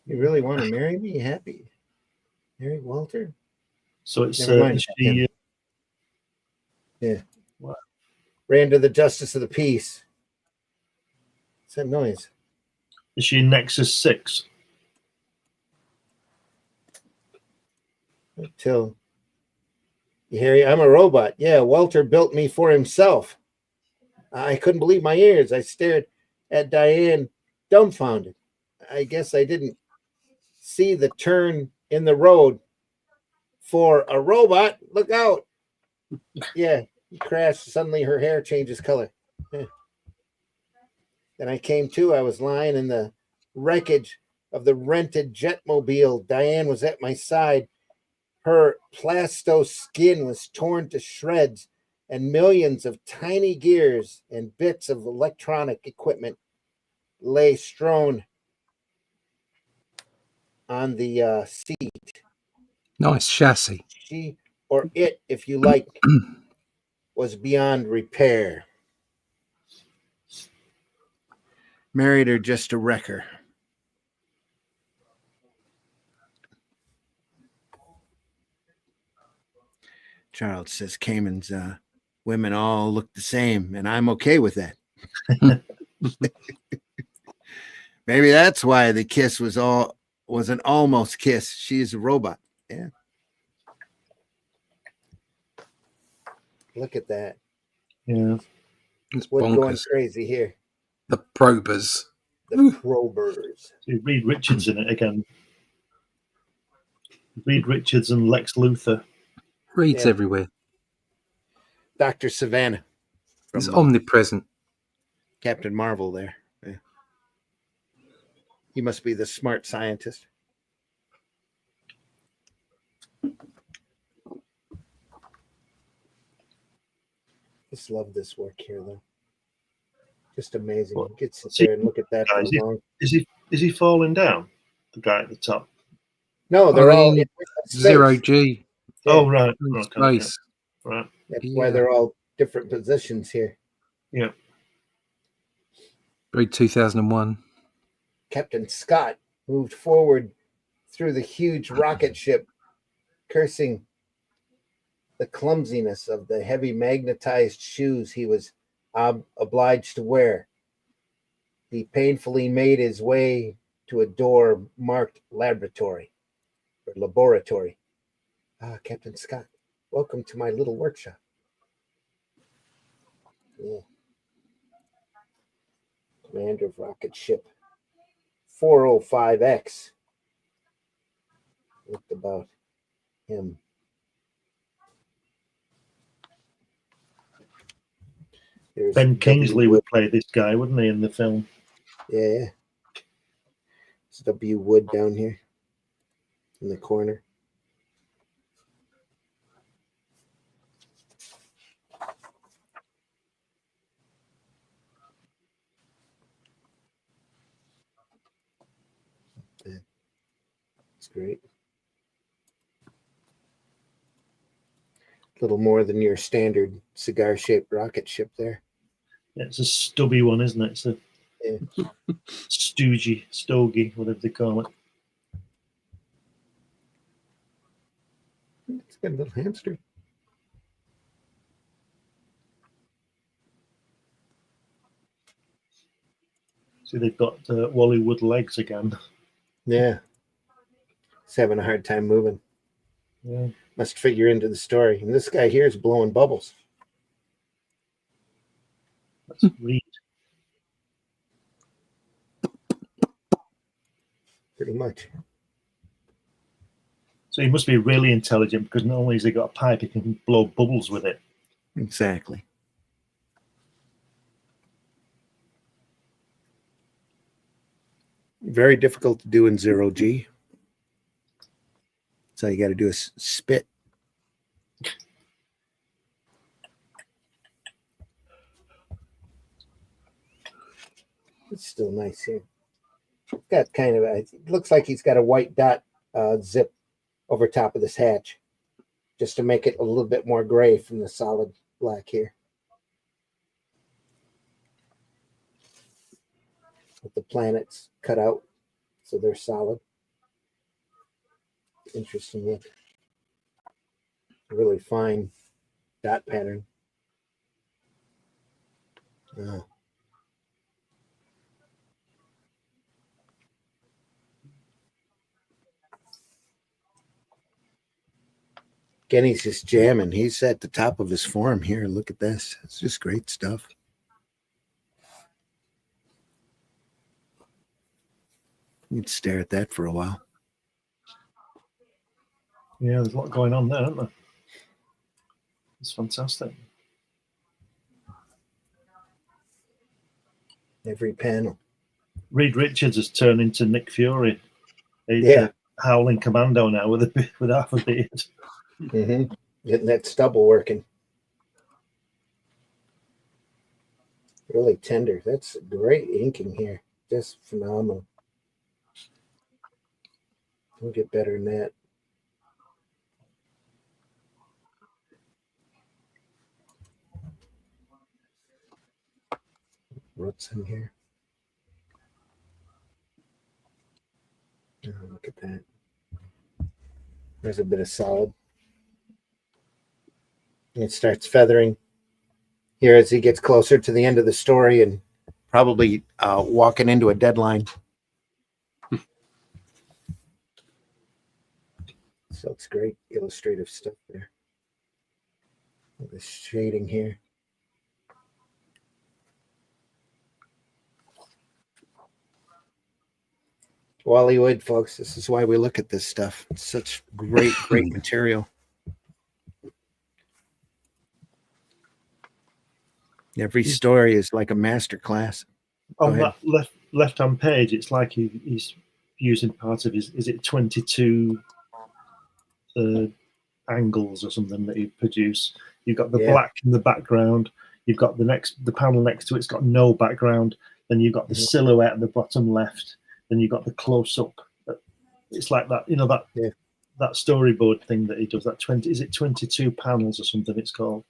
You really want to marry me? Happy? Marry Walter? So it's Never mind. Yeah. What? Ran to the justice of the peace. What's that noise? Is she Nexus 6? Till Harry, I'm a robot. Yeah, Walter built me for himself. I couldn't believe my ears. I stared at Diane dumbfounded. I guess I didn't see the turn in the road for a robot. Look out. Yeah, he crashed. Suddenly her hair changes color. Yeah. Then I came to. I was lying in the wreckage of the rented jetmobile. Diane was at my side. Her plasto skin was torn to shreds, and millions of tiny gears and bits of electronic equipment lay strewn on the seat. Nice chassis. She, or it, if you like, was beyond repair. Married her just to wreck her. Charles says Kamen's women all look the same, and I'm okay with that. Maybe that's why the kiss was all was an almost kiss. She's a robot. Yeah. Look at that. Yeah. It's What's going bonkers. crazy here? The probers. The probers. See, Reed Richards in it again. Reed Richards and Lex Luthor. Reed's Yeah. everywhere. Dr. Savannah. He's From omnipresent. Captain Marvel there. Yeah. He must be the smart scientist. Just love this work here, though. Just amazing. You could sit there and look at that for long. Is he falling down? The guy at the top. No, they're all in zero space. G. Yeah. Oh, right. Space. Right. That's why they're all different positions here. Yeah. Very 2001. Captain Scott moved forward through the huge rocket ship, cursing the clumsiness of the heavy magnetized shoes he was obliged to wear. He painfully made his way to a door marked laboratory. Ah, Captain Scott, welcome to my little workshop. Yeah. Commander of rocket ship 405X. What about him? There's Ben Kingsley W. would play this guy, wouldn't he, in the film? Yeah. It's W. Wood down here in the corner. It's great. A little more than your standard cigar-shaped rocket ship there. Yeah, it's a stubby one, isn't it? It's a stogie, whatever they call it. It's got a little hamster. See, they've got Wallywood legs again. Yeah. He's having a hard time moving. Yeah. Must figure into the story. And this guy here is blowing bubbles. That's Reed. Pretty much. So he must be really intelligent because not only has he got a pipe, he can blow bubbles with it. Exactly. Very difficult to do in 0G. So you got to do a spit. It's still nice here. Got kind of it looks like he's got a white dot zip over top of this hatch, just to make it a little bit more gray from the solid black here. With the planets cut out, so they're solid. Interesting look. Really fine dot pattern. Oh. Kenny's just jamming. He's at the top of his form here. Look at this. It's just great stuff. You'd stare at that for a while. Yeah, there's a lot going on there, isn't there? It's fantastic. Every panel. Reed Richards has turned into Nick Fury. He's Yeah. a howling commando now with half a beard. Mm-hmm. Getting that stubble working. Really tender. That's great inking here. Just phenomenal. We'll get better than that. What's in here? Oh, look at that. There's a bit of solid. And it starts feathering here as he gets closer to the end of the story and probably walking into a deadline. So it's great illustrative stuff there. The shading here. Wally Wood, folks. This is why we look at this stuff. It's such great material. Every story is like a master class. On that left-hand page, it's like he's using part of his, is it 22 angles or something that he produced? You've got the black in the background. You've got the panel next to it's got no background. Then you've got the silhouette at the bottom left. Then you've got the close-up. It's like that, you know, that storyboard thing that he does. That 22 panels or something it's called?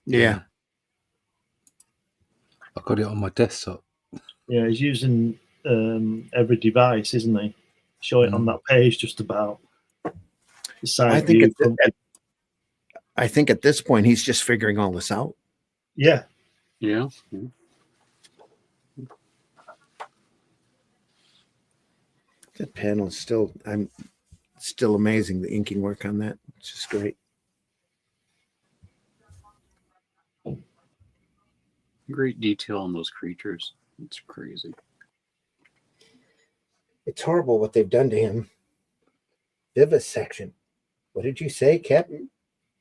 Yeah. I got it on my desktop. Yeah, he's using every device, isn't he? Show it on that page just about. I think at this point he's just figuring all this out. Yeah. Yeah. That panel is still amazing. The inking work on that, it's just great. Great detail on those creatures. It's crazy. It's horrible what they've done to him. Vivisection. What did you say, Captain?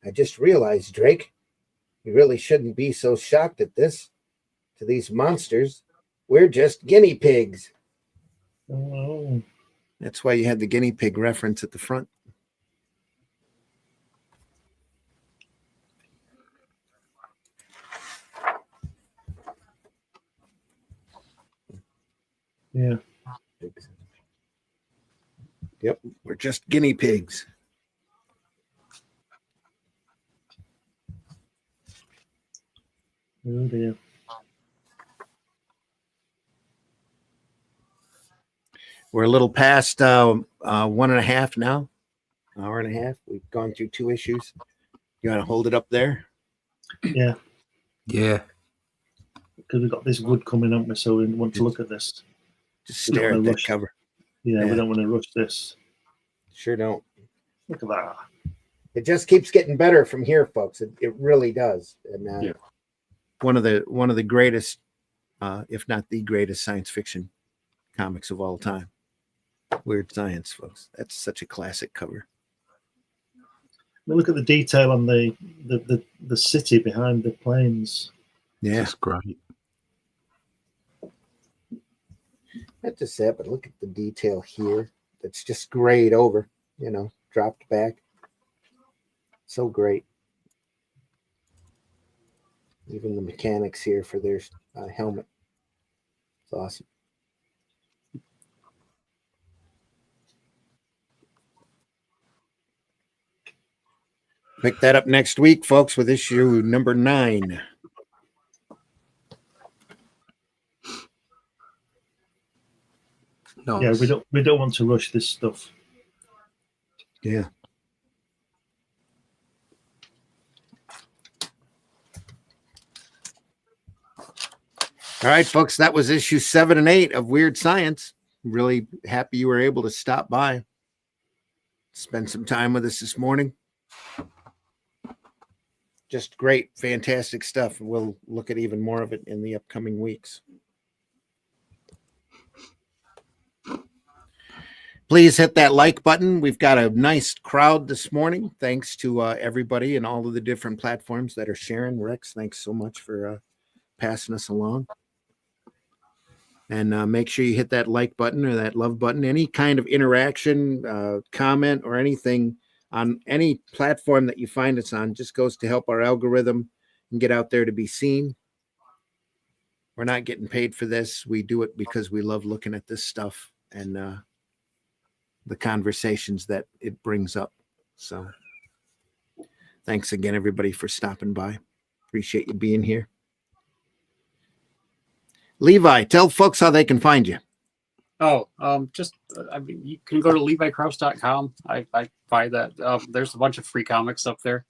I just realized, Drake, you really shouldn't be so shocked at this. To these monsters, we're just guinea pigs. Oh. That's why you had the guinea pig reference at the front. Yeah. Yep, we're just guinea pigs. Oh dear. We're a little past 1.5 now. Hour and a half. We've gone through 2 issues. You want to hold it up there? Yeah. Yeah. Because we've got this wood coming up, so we want to look at this. Just stare at that cover. Yeah, we don't want to rush this. Sure don't. Look at that. It just keeps getting better from here, folks. It really does. And one of the greatest, if not the greatest, science fiction comics of all time. Weird Science, folks. That's such a classic cover. Look at the detail on the city behind the planes. Yeah, that's great. Not just that, but look at the detail here. That's just grayed over, you know, dropped back. So great. Even the mechanics here for their helmet. It's awesome. Pick that up next week, folks, with issue number 9. Nice. Yeah, we don't want to rush this stuff. Yeah. All right, folks, that was issue 7 and 8 of Weird Science. Really happy you were able to stop by, spend some time with us this morning. Just great, fantastic stuff. We'll look at even more of it in the upcoming weeks. Please hit that like button. We've got a nice crowd this morning. Thanks to everybody and all of the different platforms that are sharing. Rex, thanks so much for passing us along. And make sure you hit that like button or that love button. Any kind of interaction, comment, or anything on any platform that you find us on just goes to help our algorithm and get out there to be seen. We're not getting paid for this. We do it because we love looking at this stuff and the conversations that it brings up. So thanks again, everybody, for stopping by. Appreciate you being here. Levi, tell folks how they can find you. Oh, I mean, you can go to levikrause.com. I buy that. There's a bunch of free comics up there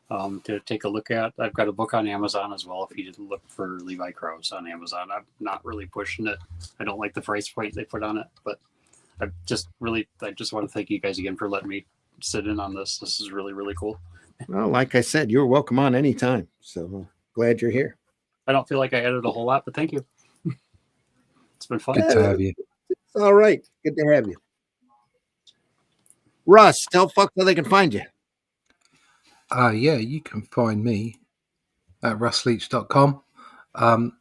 to take a look at. I've got a book on Amazon as well. If you didn't look for Levi Krause on Amazon, I'm not really pushing it. I don't like the price point they put on it, but I just want to thank you guys again for letting me sit in on this. This is really, really cool. Well, like I said, you're welcome on anytime. So glad you're here. I don't feel like I added a whole lot, but thank you. It's been fun. Good to have you. It's all right. Good to have you. Russ, tell folks how they can find you. Yeah, you can find me at russleach.com.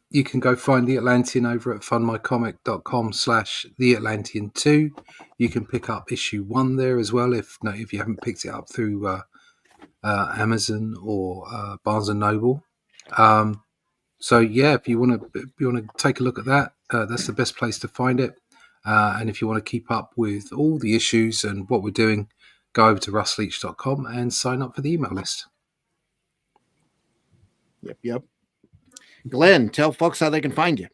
You can go find The Atlantean over at fundmycomic.com/The Atlantean2. You can pick up issue 1 there as well if you haven't picked it up through Amazon or Barnes and Noble. So yeah, if you want to take a look at that, that's the best place to find it. And if you want to keep up with all the issues and what we're doing, go over to russleach.com and sign up for the email list. Yep. Glenn, tell folks how they can find you.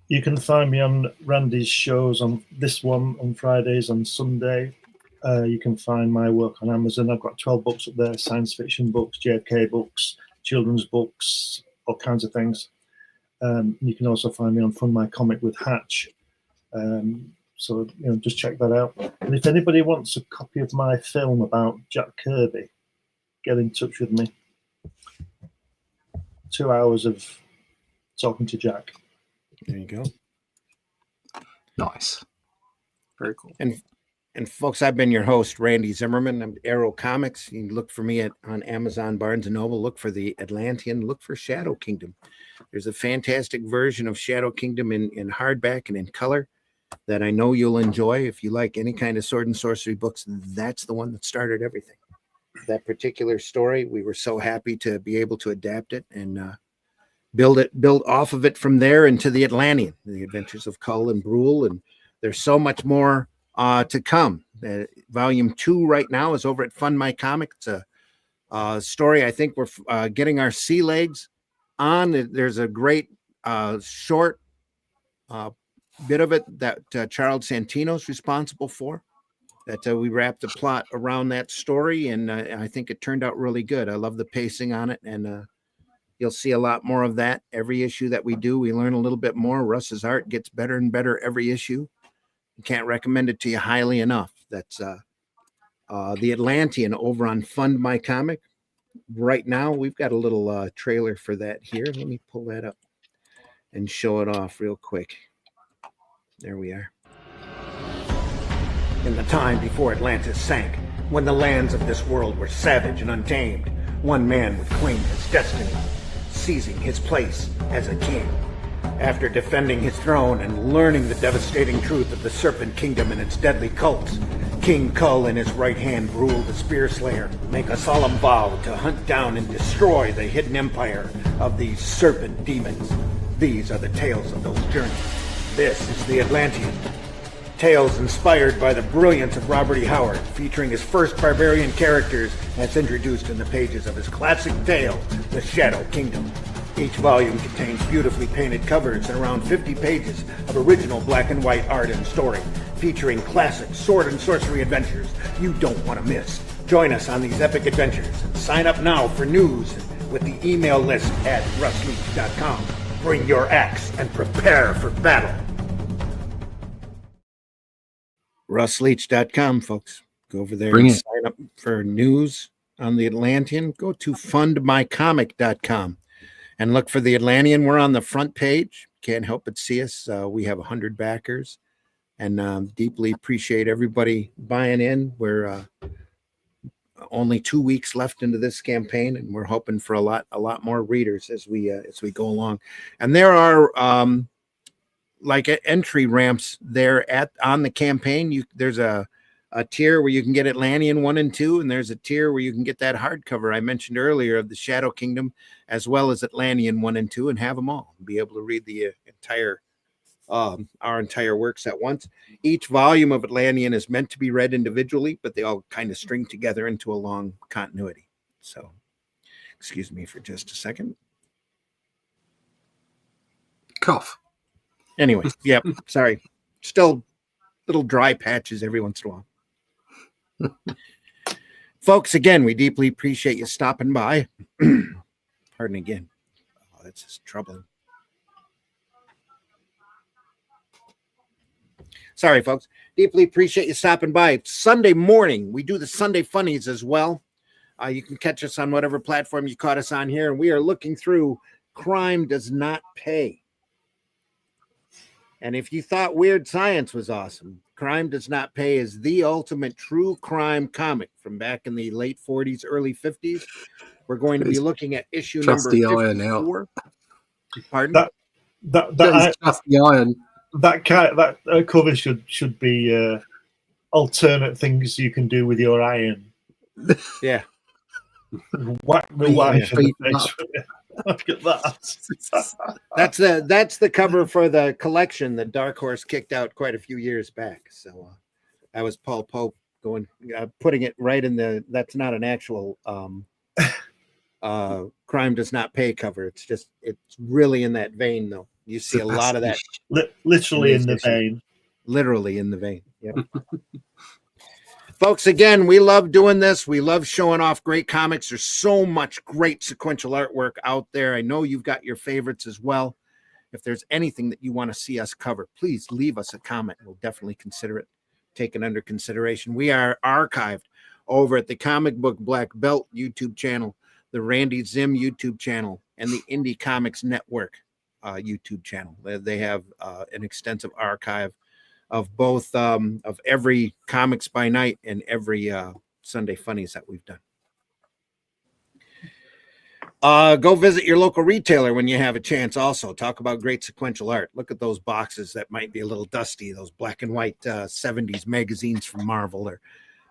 You can find me on Randy's shows, on this one on Fridays, on Sunday. You can find my work on Amazon. I've got 12 books up there, science fiction books, JFK books, children's books, all kinds of things. You can also find me on Fund My Comic with Hatch. So just check that out. And if anybody wants a copy of my film about Jack Kirby, get in touch with me. 2 hours of talking to Jack. There you go. Nice. Very cool. And folks, I've been your host, Randy Zimmerman. I'm Arrow Comics. You can look for me on Amazon, Barnes & Noble. Look for The Atlantean. Look for Shadow Kingdom. There's a fantastic version of Shadow Kingdom in hardback and in color that I know you'll enjoy. If you like any kind of sword and sorcery books, that's the one that started everything. That particular story, we were so happy to be able to adapt it and build off of it from there into The Atlantean, The Adventures of Cull and Brule. And there's so much more to come. Volume 2 right now is over at Fund My Comic. It's a story I think we're getting our sea legs on. There's a great short bit of it that Charles Santino's responsible for, that we wrapped the plot around that story, and I think it turned out really good. I love the pacing on it, and you'll see a lot more of that. Every issue that we do, we learn a little bit more. Russ's art gets better and better every issue. Can't recommend it to you highly enough. That's The Atlantean over on Fund My Comic. Right now, we've got a little trailer for that here. Let me pull that up and show it off real quick. There we are. In the time before Atlantis sank, when the lands of this world were savage and untamed, one man would claim his destiny, seizing his place as a king. After defending his throne and learning the devastating truth of the Serpent Kingdom and its deadly cults, King Kull and his right hand Brule the Spear Slayer make a solemn vow to hunt down and destroy the hidden empire of these serpent demons. These are the tales of those journeys. This is The Atlantean. Tales inspired by the brilliance of Robert E. Howard, featuring his first barbarian characters as introduced in the pages of his classic tale, The Shadow Kingdom. Each volume contains beautifully painted covers and around 50 pages of original black and white art and story, featuring classic sword and sorcery adventures you don't want to miss. Join us on these epic adventures and sign up now for news with the email list at russleach.com. Bring your axe and prepare for battle. russleach.com, folks. Go over there and sign up for news on The Atlantean. Go to fundmycomic.com. And look for The Atlantean. We're on the front page. Can't help but see us. We have 100 backers, and deeply appreciate everybody buying in. We're only 2 weeks left into this campaign, and we're hoping for a lot more readers as we go along. And there are like entry ramps there on the campaign. There's a tier where you can get Atlantean 1 and 2, and there's a tier where you can get that hardcover I mentioned earlier of the Shadow Kingdom, as well as Atlantean 1 and 2, and have them all. Be able to read the our entire works at once. Each volume of Atlantean is meant to be read individually, but they all kind of string together into a long continuity. So, excuse me for just a second. Cough. Anyway, yep, sorry. Still little dry patches every once in a while. Folks, again, we deeply appreciate you stopping by. Pardon again. Oh, that's just troubling. Sorry, folks. Deeply appreciate you stopping by. It's Sunday morning. We do the Sunday Funnies as well. You can catch us on whatever platform you caught us on here, and we are looking through Crime Does Not Pay. And if you thought Weird Science was awesome, Crime Does Not Pay is the ultimate true crime comic from back in the late 40s, early 50s. We're going to be looking at issue number 54. Pardon? That cover should be alternate things you can do with your iron. Yeah. Whack the wife in the face. Look at that. That's the cover for the collection that Dark Horse kicked out quite a few years back. So that was Paul Pope putting it right in the. That's not an actual Crime Does Not Pay cover. It's really in that vein though. You see a lot of that. Literally in the vein. Literally in the vein. Yeah. Folks, again, we love doing this. We love showing off great comics. There's so much great sequential artwork out there. I know you've got your favorites as well. If there's anything that you want to see us cover, please leave us a comment. We'll definitely consider it, take it under consideration. We are archived over at the Comic Book Black Belt YouTube channel, the Randy Zim YouTube channel, and the Indie Comics Network YouTube channel. They have an extensive archive of both of every Comics by Night and every Sunday Funnies that we've done. Go visit your local retailer when you have a chance. Also, talk about great sequential art. Look at those boxes that might be a little dusty, those black and white 70s magazines from Marvel, or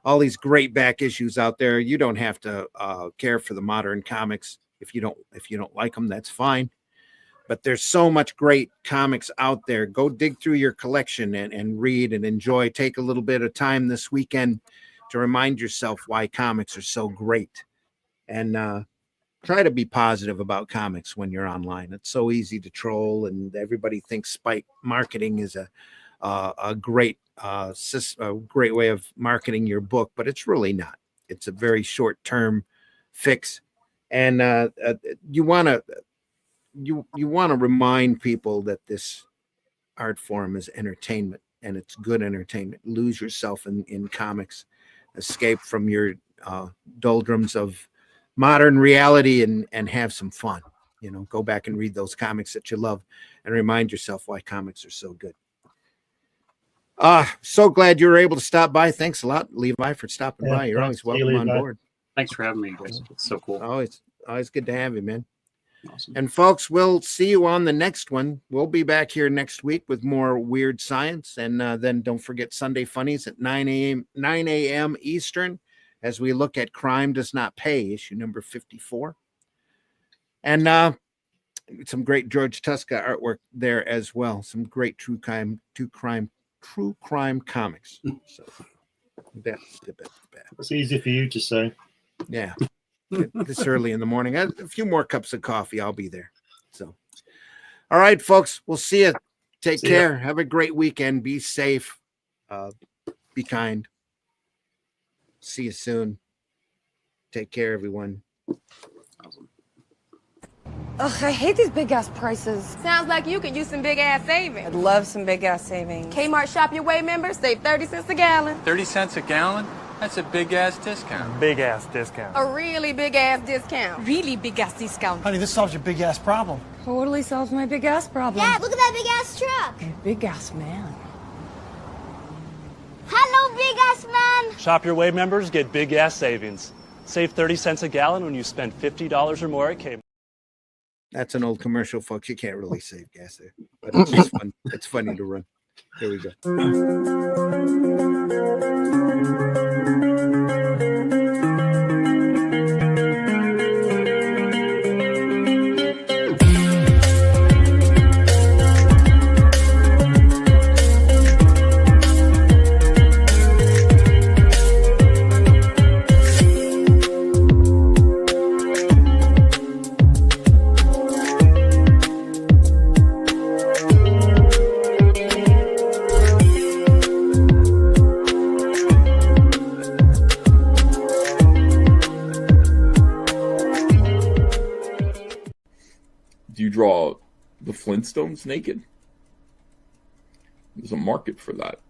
all these great back issues out there. You don't have to care for the modern comics. If you don't like them, that's fine. But there's so much great comics out there. Go dig through your collection and read and enjoy. Take a little bit of time this weekend to remind yourself why comics are so great. And try to be positive about comics when you're online. It's so easy to troll, and everybody thinks spike marketing is a great way of marketing your book, but it's really not. It's a very short-term fix. And you want to remind people that this art form is entertainment, and it's good entertainment. Lose yourself in comics, escape from your doldrums of modern reality and have some fun. Go back and read those comics that you love and remind yourself why comics are so good. So glad you were able to stop by. Thanks a lot, Levi, for stopping by. You're always welcome on board. Thanks for having me, guys. It's so cool. Always good to have you, man. Awesome. And folks, we'll see you on the next one. We'll be back here next week with more Weird Science. And then don't forget Sunday Funnies at 9 a.m. Eastern as we look at Crime Does Not Pay, issue number 54. And some great George Tuska artwork there as well. Some great true crime comics. So it's easy for you to say. Yeah. This early in the morning. A few more cups of coffee. I'll be there. So, all right, folks. We'll see you. Take care. Have a great weekend. Be safe. Be kind. See you soon. Take care, everyone. Ugh, I hate these big ass prices. Sounds like you could use some big ass savings. I'd love some big ass savings. Kmart Shop Your Way members save 30 cents a gallon. 30 cents a gallon? That's a big ass discount. Big ass discount. A really big ass discount. Really big ass discount. Honey, this solves your big ass problem. Totally solves my big ass problem. Dad, look at that big ass truck. A big ass man. Hello, big ass man. Shop Your Way members get big ass savings. Save 30 cents a gallon when you spend $50 or more at Kmart. That's an old commercial, folks. You can't really save gas there, but it's just fun. It's funny to run. Here we go. Draw the Flintstones naked. There's a market for that.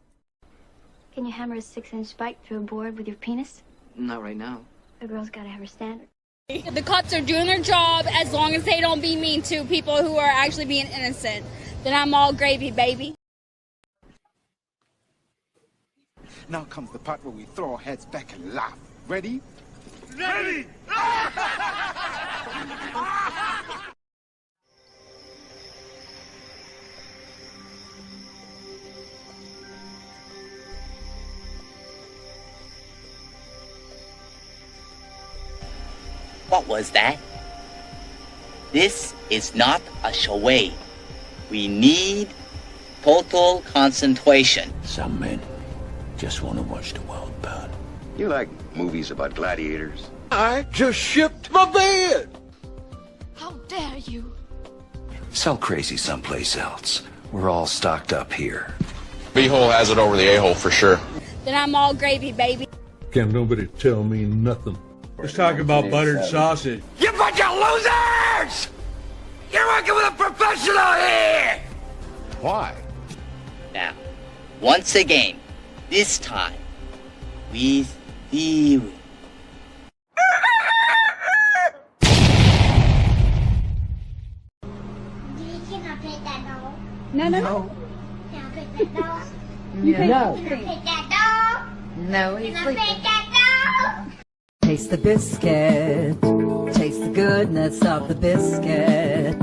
Can you hammer a 6-inch spike through a board with your penis? Not right now. A girl's gotta have her standard. The cops are doing their job as long as they don't be mean to people who are actually being innocent. Then I'm all gravy, baby. Now comes the part where we throw our heads back and laugh. Ready? Ready! What was that? This is not a charade. We need total concentration. Some men just want to watch the world burn. You like movies about gladiators? I just shipped my bed! How dare you? Sell crazy someplace else. We're all stocked up here. B-hole has it over the A-hole for sure. Then I'm all gravy, baby. Can't nobody tell me nothing. Let's talk about buttered sausage. You bunch of losers! You're working with a professional here! Why? Now, once again, this time, with theory. Can I pet that dog? No. Can I pet that dog? No. Can I pet that dog? No, Can I pet that dog? Taste the biscuit. Taste the goodness of the biscuit.